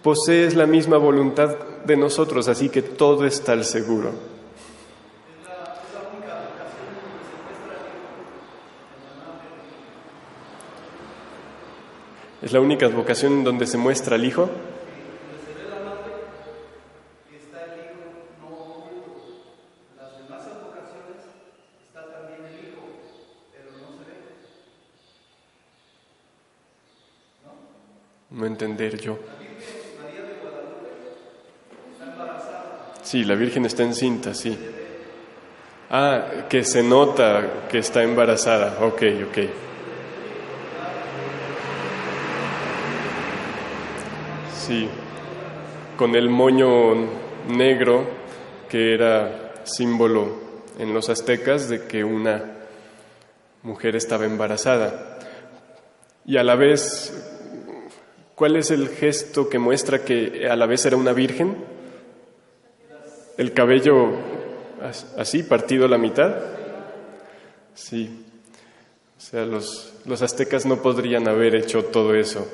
Posees la misma voluntad de nosotros, así que todo está al seguro. ¿Es la única vocación donde se muestra el Hijo? No entender yo. Sí, la Virgen está encinta, sí. Ah, que se nota que está embarazada. Ok. Sí, con el moño negro, que era símbolo en los aztecas de que una mujer estaba embarazada. Y a la vez, ¿cuál es el gesto que muestra que a la vez era una virgen? El cabello así, partido a la mitad. Sí, o sea, los aztecas no podrían haber hecho todo eso.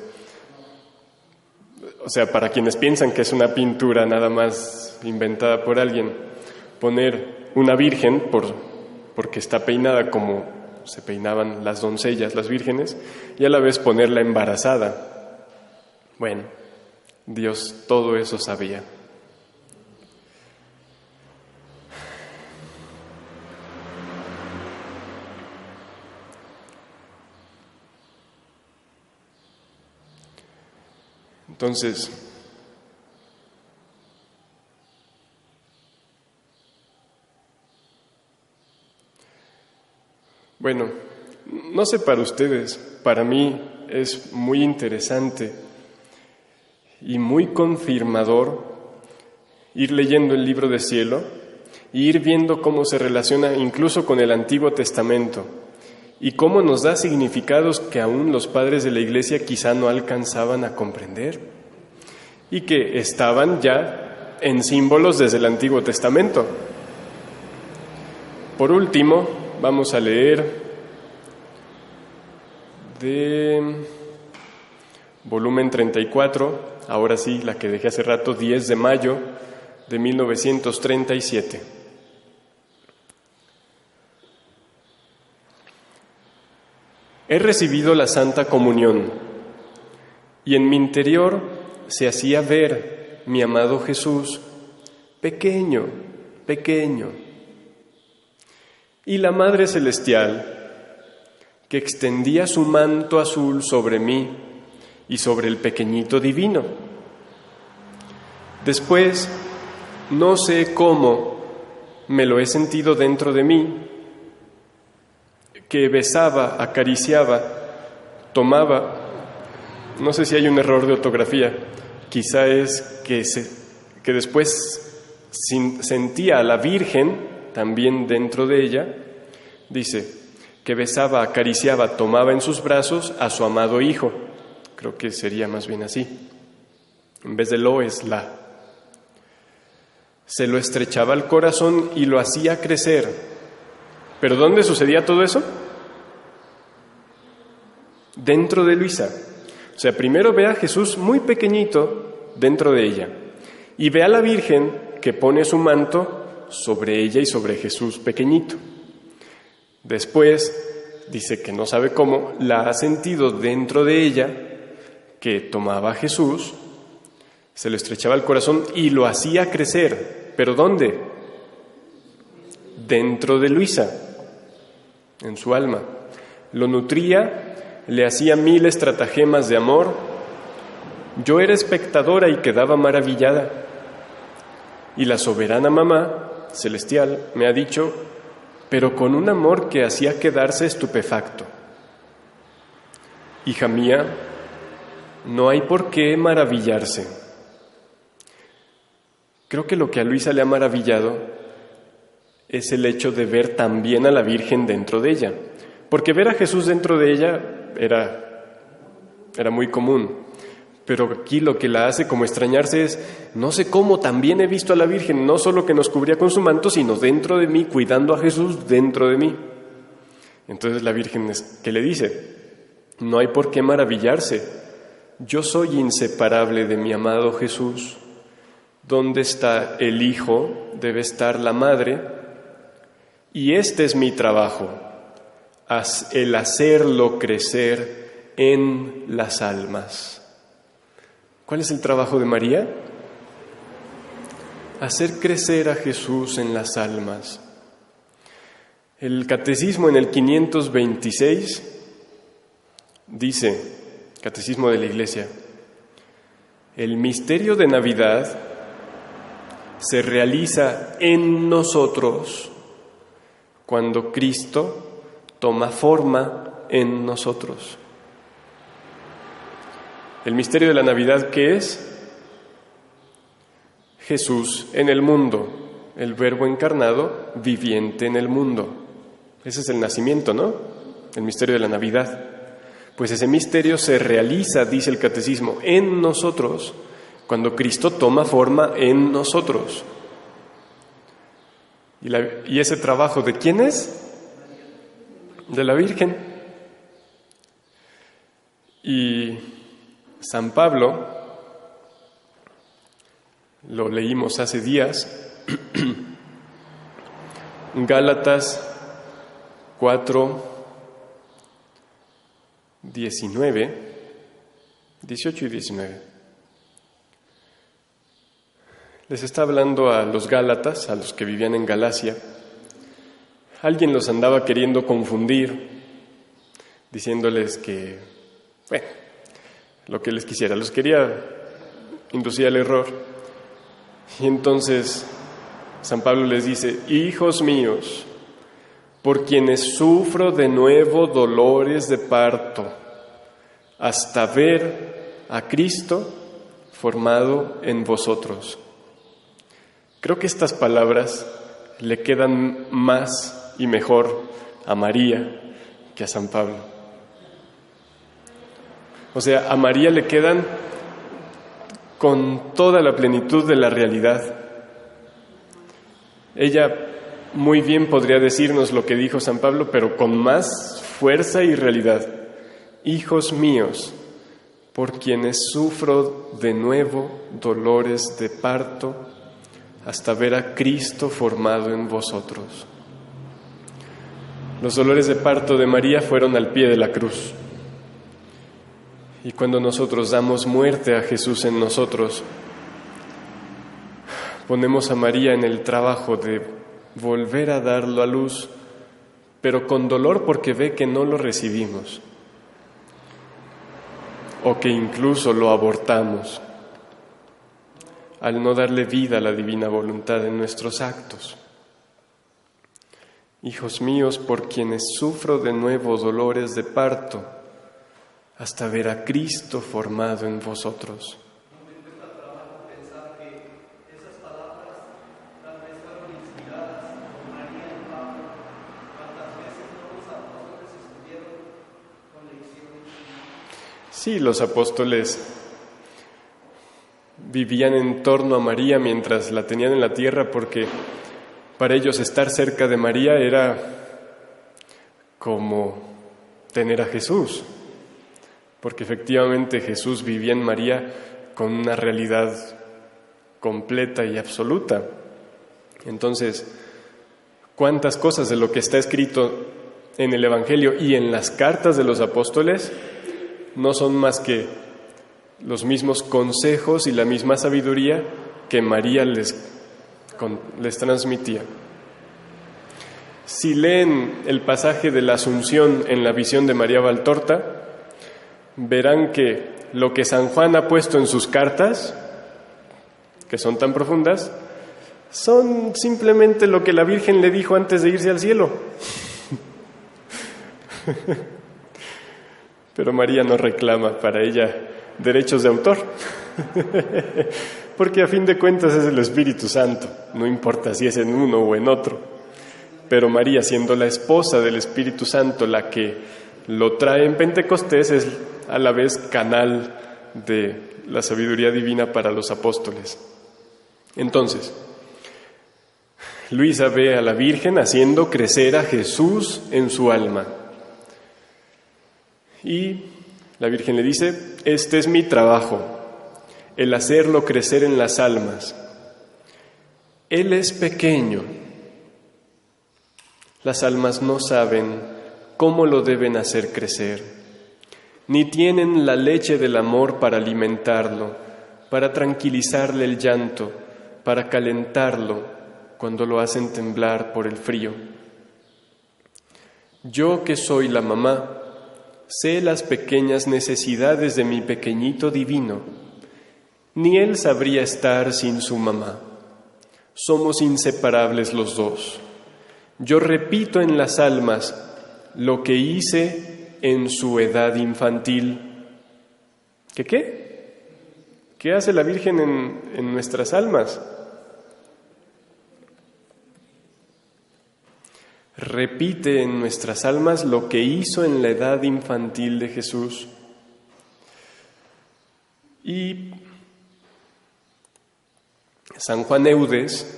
O sea, para quienes piensan que es una pintura nada más inventada por alguien, poner una virgen porque está peinada como se peinaban las doncellas, las vírgenes, y a la vez ponerla embarazada. Bueno, Dios todo eso sabía. Entonces, bueno, no sé para ustedes, para mí es muy interesante y muy confirmador ir leyendo el libro de Cielo e ir viendo cómo se relaciona incluso con el Antiguo Testamento y cómo nos da significados que aún los padres de la Iglesia quizá no alcanzaban a comprender y que estaban ya en símbolos desde el Antiguo Testamento. Por último, vamos a leer de volumen 34, ahora sí, la que dejé hace rato, 10 de mayo de 1937. He recibido la Santa Comunión y en mi interior se hacía ver mi amado Jesús, pequeño, y la Madre Celestial, que extendía su manto azul sobre mí y sobre el pequeñito divino. Después, no sé cómo, me lo he sentido dentro de mí, que besaba, acariciaba, tomaba. No sé si hay un error de ortografía, quizá es que después sentía a la Virgen también dentro de ella. Dice que besaba, acariciaba, tomaba en sus brazos a su amado Hijo. Creo que sería más bien así. En vez de lo es la. Se lo estrechaba al corazón y lo hacía crecer. ¿Pero dónde sucedía todo eso? Dentro de Luisa. O sea, primero ve a Jesús muy pequeñito dentro de ella y ve a la Virgen que pone su manto sobre ella y sobre Jesús pequeñito. Después dice que no sabe cómo, la ha sentido dentro de ella, que tomaba a Jesús, se lo estrechaba al corazón y lo hacía crecer. ¿Pero dónde? Dentro de Luisa, en su alma. Lo nutría, le hacía 1000 estratagemas de amor. Yo era espectadora y quedaba maravillada. Y la soberana mamá celestial me ha dicho, pero con un amor que hacía quedarse estupefacto: hija mía, no hay por qué maravillarse. Creo que lo que a Luisa le ha maravillado es el hecho de ver también a la Virgen dentro de ella, Porque ver a Jesús dentro de ella era muy común. Pero aquí lo que la hace como extrañarse es, no sé cómo, también he visto a la Virgen, no solo que nos cubría con su manto, sino dentro de mí, cuidando a Jesús dentro de mí. Entonces la Virgen, ¿qué le dice? No hay por qué maravillarse. Yo soy inseparable de mi amado Jesús. Donde está el Hijo, debe estar la Madre. Y este es mi trabajo, el hacerlo crecer en las almas. ¿Cuál es el trabajo de María? Hacer crecer a Jesús en las almas. El Catecismo en el 526 dice, Catecismo de la Iglesia, el misterio de Navidad se realiza en nosotros cuando Cristo toma forma en nosotros. El misterio de la Navidad, ¿qué es? Jesús en el mundo, el Verbo encarnado, viviente en el mundo. Ese es el nacimiento, ¿no? El misterio de la Navidad. Pues ese misterio se realiza, dice el Catecismo, en nosotros, cuando Cristo toma forma en nosotros. ¿Y ese trabajo de quién es? De la Virgen. Y San Pablo, lo leímos hace días, Gálatas 4, 19, 18 y 19. Les está hablando a los Gálatas, a los que vivían en Galacia. Alguien los andaba queriendo confundir, diciéndoles que, bueno, lo que les quisiera, los quería inducir al error. Y entonces San Pablo les dice, hijos míos, por quienes sufro de nuevo dolores de parto, hasta ver a Cristo formado en vosotros. Creo que estas palabras le quedan más y mejor a María que a San Pablo. O sea, a María le quedan con toda la plenitud de la realidad. Ella muy bien podría decirnos lo que dijo San Pablo, pero con más fuerza y realidad. Hijos míos, por quienes sufro de nuevo dolores de parto, hasta ver a Cristo formado en vosotros. Los dolores de parto de María fueron al pie de la cruz. Y cuando nosotros damos muerte a Jesús en nosotros, ponemos a María en el trabajo de volver a darlo a luz, pero con dolor porque ve que no lo recibimos, o que incluso lo abortamos, al no darle vida a la divina voluntad en nuestros actos. Hijos míos, por quienes sufro de nuevo dolores de parto, hasta ver a Cristo formado en vosotros. No me cuesta trabajo pensar que esas palabras tal vez fueron inspiradas por María y Pablo. ¿Cuántas veces no los apóstoles estuvieron con lecciones? Sí, los apóstoles vivían en torno a María mientras la tenían en la tierra, porque para ellos estar cerca de María era como tener a Jesús, porque efectivamente Jesús vivía en María con una realidad completa y absoluta. Entonces, ¿cuántas cosas de lo que está escrito en el Evangelio y en las cartas de los apóstoles no son más que los mismos consejos y la misma sabiduría que María les transmitía? Si leen el pasaje de la Asunción en la visión de María Valtorta, verán que lo que San Juan ha puesto en sus cartas, que son tan profundas, son simplemente lo que la Virgen le dijo antes de irse al cielo. Pero María no reclama para ella derechos de autor, porque a fin de cuentas es el Espíritu Santo, no importa si es en uno o en otro. pero María, siendo la esposa del Espíritu Santo, la que lo trae en Pentecostés, es a la vez canal de la sabiduría divina para los apóstoles. Entonces, Luisa ve a la Virgen haciendo crecer a Jesús en su alma. Y la Virgen le dice: este es mi trabajo, el hacerlo crecer en las almas. Él es pequeño. Las almas no saben cómo lo deben hacer crecer, ni tienen la leche del amor para alimentarlo, para tranquilizarle el llanto, para calentarlo cuando lo hacen temblar por el frío. Yo, que soy la mamá, sé las pequeñas necesidades de mi pequeñito divino. Ni él sabría estar sin su mamá. Somos inseparables los dos. Yo repito en las almas lo que hice en su edad infantil. ¿Qué? ¿Qué hace la Virgen en nuestras almas? Repite en nuestras almas lo que hizo en la edad infantil de Jesús. Y San Juan Eudes,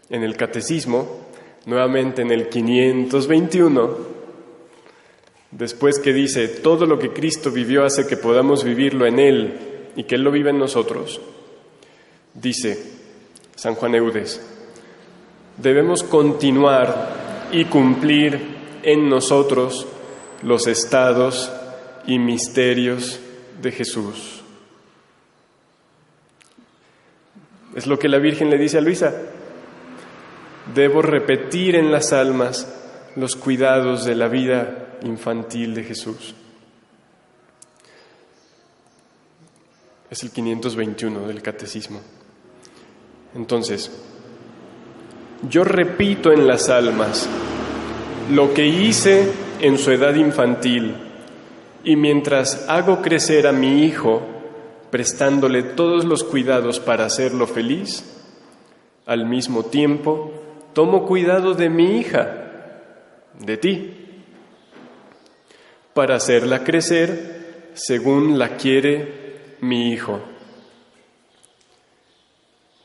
en el Catecismo, nuevamente en el 521, después que dice: todo lo que Cristo vivió hace que podamos vivirlo en Él y que Él lo vive en nosotros, dice San Juan Eudes: debemos continuar y cumplir en nosotros los estados y misterios de Jesús. Es lo que la Virgen le dice a Luisa: debo repetir en las almas los cuidados de la vida infantil de Jesús. Es el 521 del Catecismo. Entonces, yo repito en las almas lo que hice en su edad infantil, y mientras hago crecer a mi hijo, prestándole todos los cuidados para hacerlo feliz, al mismo tiempo tomo cuidado de mi hija, de ti, para hacerla crecer según la quiere mi hijo.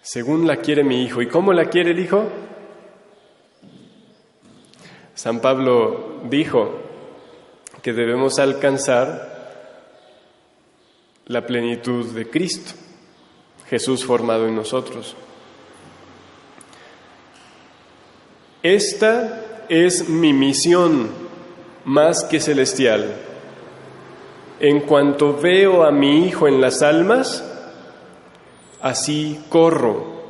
Según la quiere mi hijo. ¿Y cómo la quiere el hijo? San Pablo dijo que debemos alcanzar la plenitud de Cristo, Jesús formado en nosotros. Esta es mi misión más que celestial. En cuanto veo a mi hijo en las almas, así corro,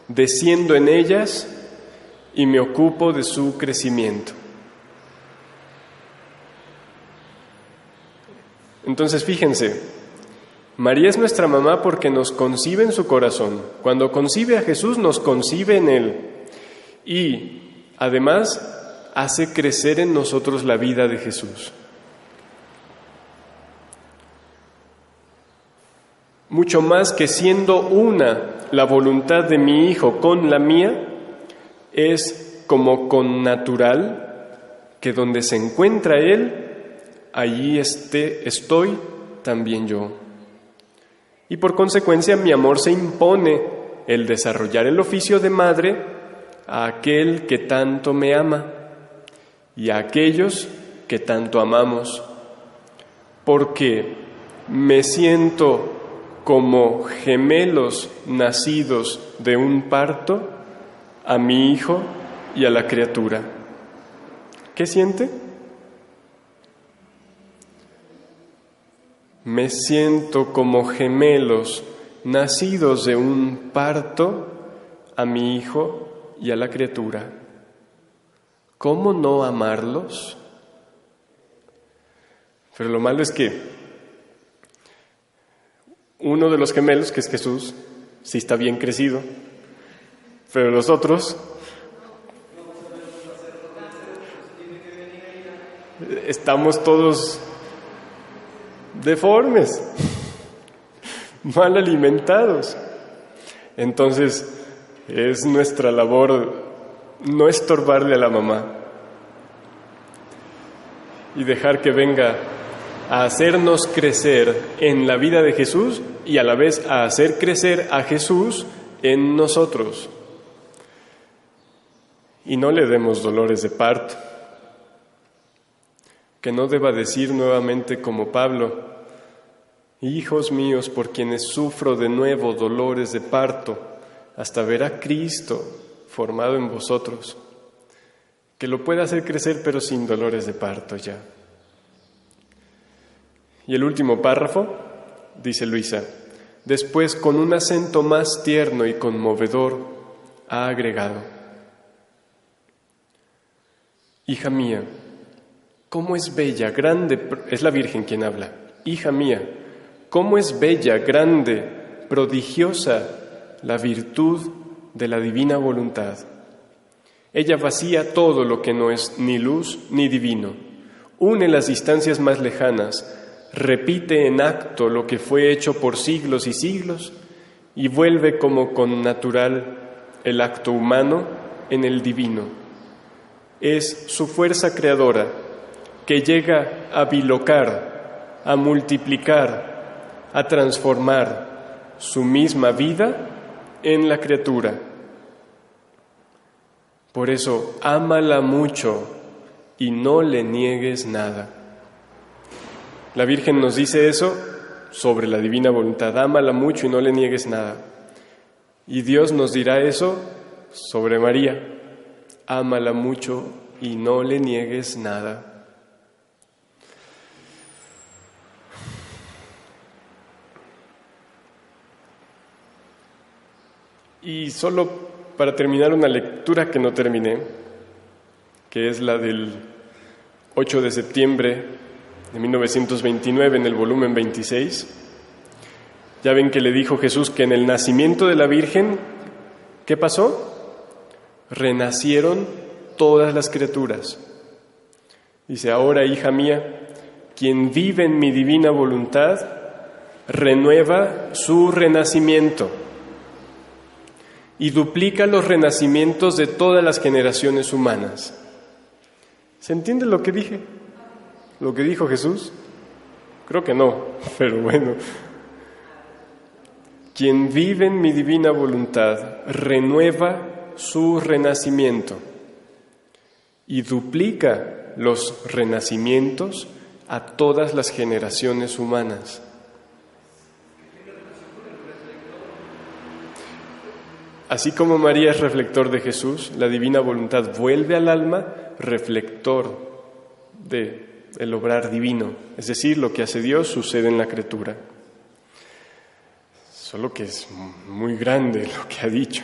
desciendo en ellas y me ocupo de su crecimiento. Entonces, fíjense, María es nuestra mamá porque nos concibe en su corazón. Cuando concibe a Jesús, nos concibe en Él. Y, además, hace crecer en nosotros la vida de Jesús. Mucho más que siendo una la voluntad de mi hijo con la mía, es como connatural que donde se encuentra Él, allí estoy también yo. Y por consecuencia mi amor se impone el desarrollar el oficio de madre a aquel que tanto me ama y a aquellos que tanto amamos, porque me siento como gemelos nacidos de un parto a mi hijo y a la criatura. ¿Qué siente? Me siento como gemelos nacidos de un parto a mi hijo y a la criatura. ¿Cómo no amarlos? Pero lo malo es que uno de los gemelos, que es Jesús, sí está bien crecido, pero los otros estamos todos deformes, mal alimentados. Entonces es nuestra labor no estorbarle a la mamá y dejar que venga a hacernos crecer en la vida de Jesús y a la vez a hacer crecer a Jesús en nosotros. Y no le demos dolores de parto. Que no deba decir nuevamente como Pablo: hijos míos, por quienes sufro de nuevo dolores de parto, hasta ver a Cristo formado en vosotros. Que lo pueda hacer crecer, pero sin dolores de parto ya. Y el último párrafo, dice Luisa, después con un acento más tierno y conmovedor, ha agregado: hija mía, cómo es bella, grande, es la Virgen quien habla, hija mía, cómo es bella, grande, prodigiosa la virtud de la divina voluntad. Ella vacía todo lo que no es ni luz ni divino, une las distancias más lejanas, repite en acto lo que fue hecho por siglos y siglos y vuelve como con natural el acto humano en el divino. Es su fuerza creadora que llega a bilocar, a multiplicar, a transformar su misma vida en la criatura. Por eso, ámala mucho y no le niegues nada. La Virgen nos dice eso sobre la divina voluntad: ámala mucho y no le niegues nada. Y Dios nos dirá eso sobre María: ámala mucho y no le niegues nada. Y solo para terminar, una lectura que no terminé, que es la del 8 de septiembre de 1929 en el volumen 26. Ya ven que le dijo Jesús que en el nacimiento de la Virgen, ¿qué pasó? Renacieron todas las criaturas. Dice: ahora, hija mía, quien vive en mi divina voluntad renueva su renacimiento y duplica los renacimientos de todas las generaciones humanas. ¿Se entiende lo que dije? ¿Lo que dijo Jesús? Creo que no, pero bueno. Quien vive en mi divina voluntad renueva su renacimiento y duplica los renacimientos a todas las generaciones humanas. Así como María es reflector de Jesús, la divina voluntad vuelve al alma reflector del obrar divino. Es decir, lo que hace Dios sucede en la criatura. Solo que es muy grande lo que ha dicho.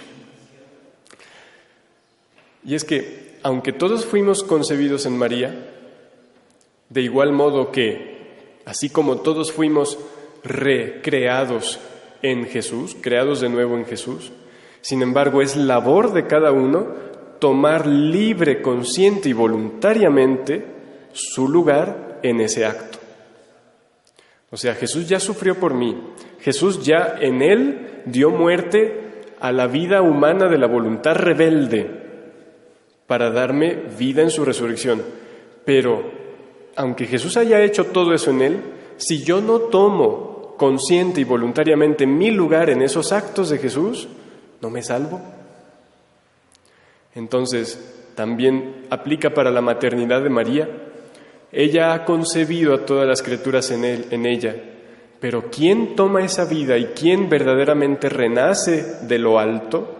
Y es que, aunque todos fuimos concebidos en María, de igual modo que, así como todos fuimos recreados en Jesús, creados de nuevo en Jesús, sin embargo, es labor de cada uno tomar libre, consciente y voluntariamente su lugar en ese acto. O sea, Jesús ya sufrió por mí. Jesús ya en Él dio muerte a la vida humana de la voluntad rebelde para darme vida en su resurrección. Pero, aunque Jesús haya hecho todo eso en Él, si yo no tomo consciente y voluntariamente mi lugar en esos actos de Jesús, ¿no me salvo? Entonces, también aplica para la maternidad de María. Ella ha concebido a todas las criaturas en ella, pero ¿quién toma esa vida y quién verdaderamente renace de lo alto?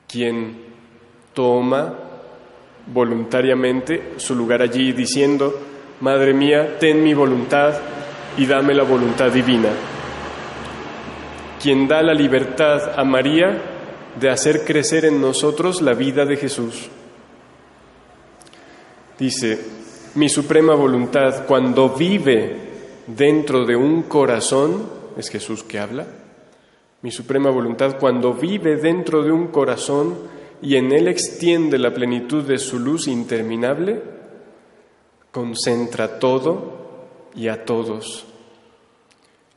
¿Quién toma voluntariamente su lugar allí diciendo: Madre mía, ten mi voluntad y dame la voluntad divina? Quien da la libertad a María de hacer crecer en nosotros la vida de Jesús. Dice: mi suprema voluntad, cuando vive dentro de un corazón, es Jesús que habla, mi suprema voluntad, cuando vive dentro de un corazón y en él extiende la plenitud de su luz interminable, concentra todo y a todos,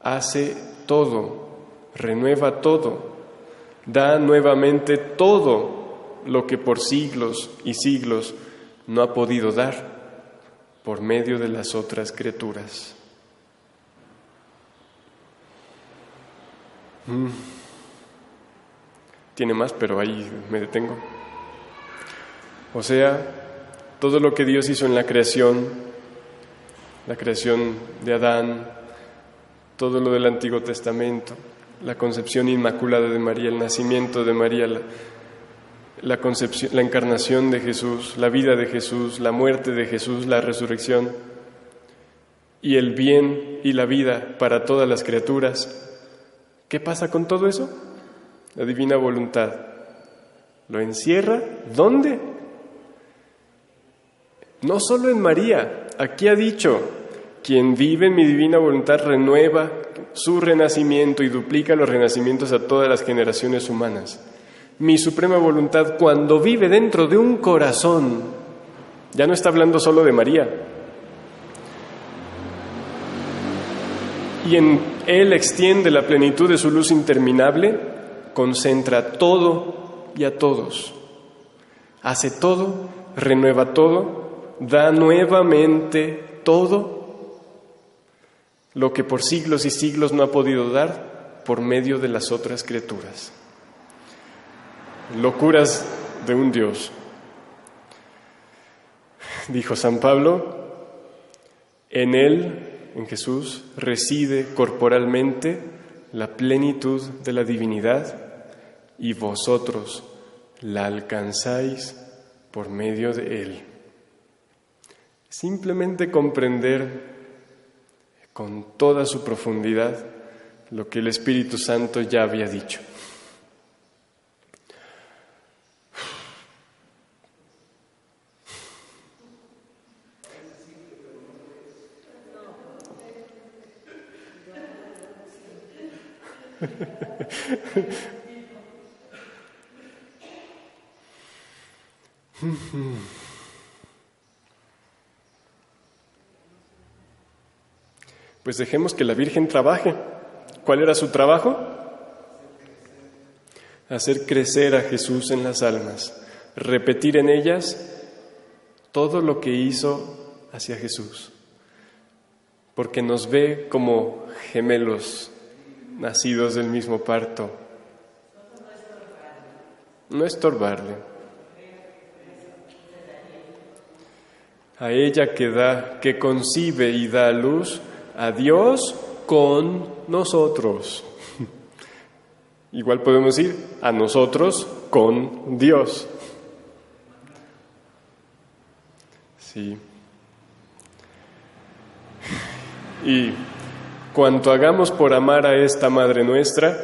hace todo, renueva todo, da nuevamente todo lo que por siglos y siglos no ha podido dar por medio de las otras criaturas. Tiene más, pero ahí me detengo. O sea, todo lo que Dios hizo en la creación de Adán, todo lo del Antiguo Testamento, la concepción inmaculada de María, el nacimiento de María, la concepción, la encarnación de Jesús, la vida de Jesús, la muerte de Jesús, la resurrección y el bien y la vida para todas las criaturas. ¿Qué pasa con todo eso? La divina voluntad lo encierra. ¿Dónde? No solo en María. Aquí ha dicho: quien vive en mi divina voluntad renueva su renacimiento y duplica los renacimientos a todas las generaciones humanas. Mi suprema voluntad, cuando vive dentro de un corazón, ya no está hablando solo de María, y en él extiende la plenitud de su luz interminable, concentra todo y a todos, hace todo, renueva todo, da nuevamente todo, lo que por siglos y siglos no ha podido dar por medio de las otras criaturas. Locuras de un Dios. Dijo San Pablo: en Él, en Jesús, reside corporalmente la plenitud de la divinidad, y vosotros la alcanzáis por medio de Él. Simplemente comprender con toda su profundidad lo que el Espíritu Santo ya había dicho. Pues dejemos que la Virgen trabaje. ¿Cuál era su trabajo? Hacer crecer a Jesús en las almas, repetir en ellas todo lo que hizo hacia Jesús, porque nos ve como gemelos nacidos del mismo parto. No estorbarle. A ella que concibe y da a luz a Dios con nosotros. Igual podemos decir a nosotros con Dios. Sí. Y cuanto hagamos por amar a esta Madre nuestra,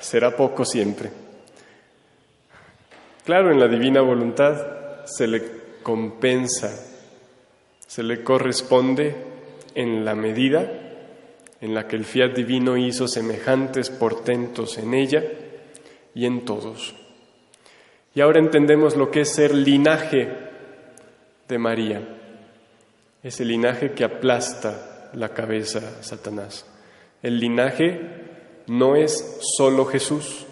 será poco siempre. Claro, en la divina voluntad se le compensa, se le corresponde en la medida en la que el fiat divino hizo semejantes portentos en ella y en todos. Y ahora entendemos lo que es ser linaje de María, ese linaje que aplasta la cabeza a Satanás. El linaje no es solo Jesús,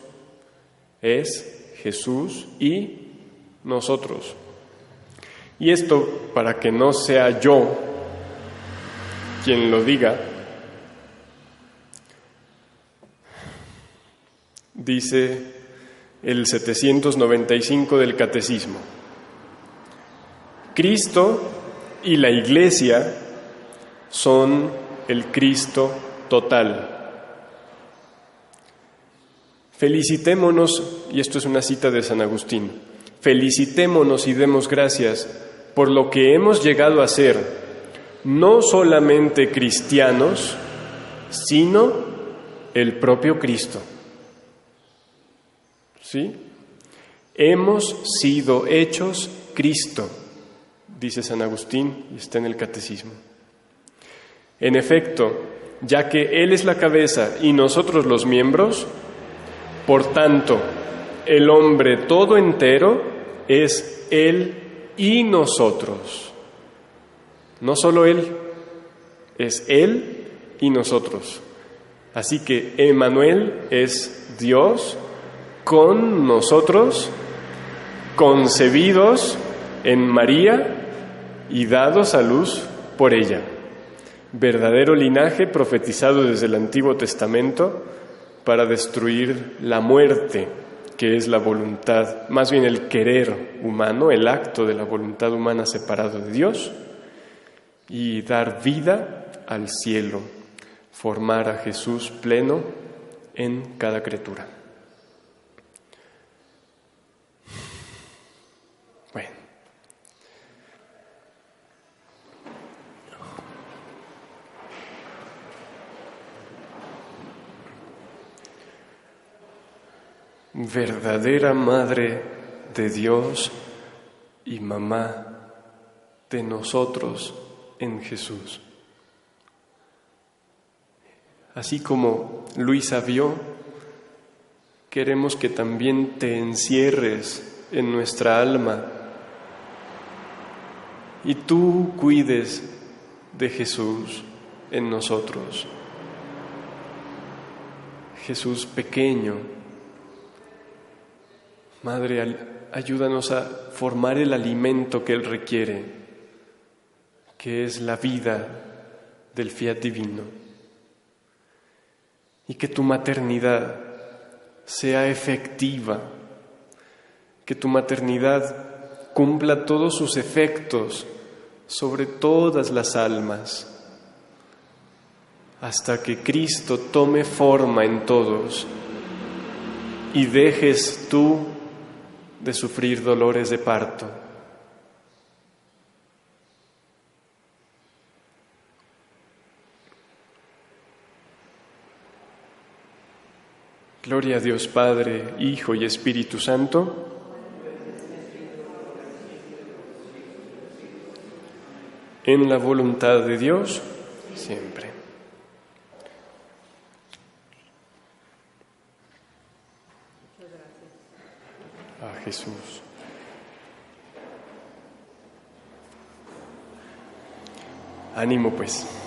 es Jesús y nosotros. Y esto, para que no sea yo quien lo diga, dice el 795 del Catecismo: Cristo y la Iglesia son el Cristo total. Felicitémonos, y esto es una cita de San Agustín, felicitémonos y demos gracias por lo que hemos llegado a ser, no solamente cristianos, sino el propio Cristo. ¿Sí? Hemos sido hechos Cristo, dice San Agustín, y está en el Catecismo. En efecto, ya que Él es la cabeza y nosotros los miembros, por tanto, el hombre todo entero es Él y nosotros. No solo Él, es Él y nosotros. Así que Emmanuel es Dios con nosotros concebidos en María y dados a luz por ella. Verdadero linaje profetizado desde el Antiguo Testamento para destruir la muerte, que es la voluntad, más bien el querer humano, el acto de la voluntad humana separado de Dios, y dar vida al cielo, formar a Jesús pleno en cada criatura. Bueno. Verdadera Madre de Dios y mamá de nosotros en Jesús. Así como Luisa vio, queremos que también te encierres en nuestra alma y tú cuides de Jesús en nosotros. Jesús pequeño. Madre, ayúdanos a formar el alimento que Él requiere, que es la vida del fiat divino. Y que tu maternidad sea efectiva, que tu maternidad cumpla todos sus efectos sobre todas las almas, hasta que Cristo tome forma en todos y dejes tú de sufrir dolores de parto. Gloria a Dios Padre, Hijo y Espíritu Santo, en la voluntad de Dios siempre. A Jesús. Ánimo pues.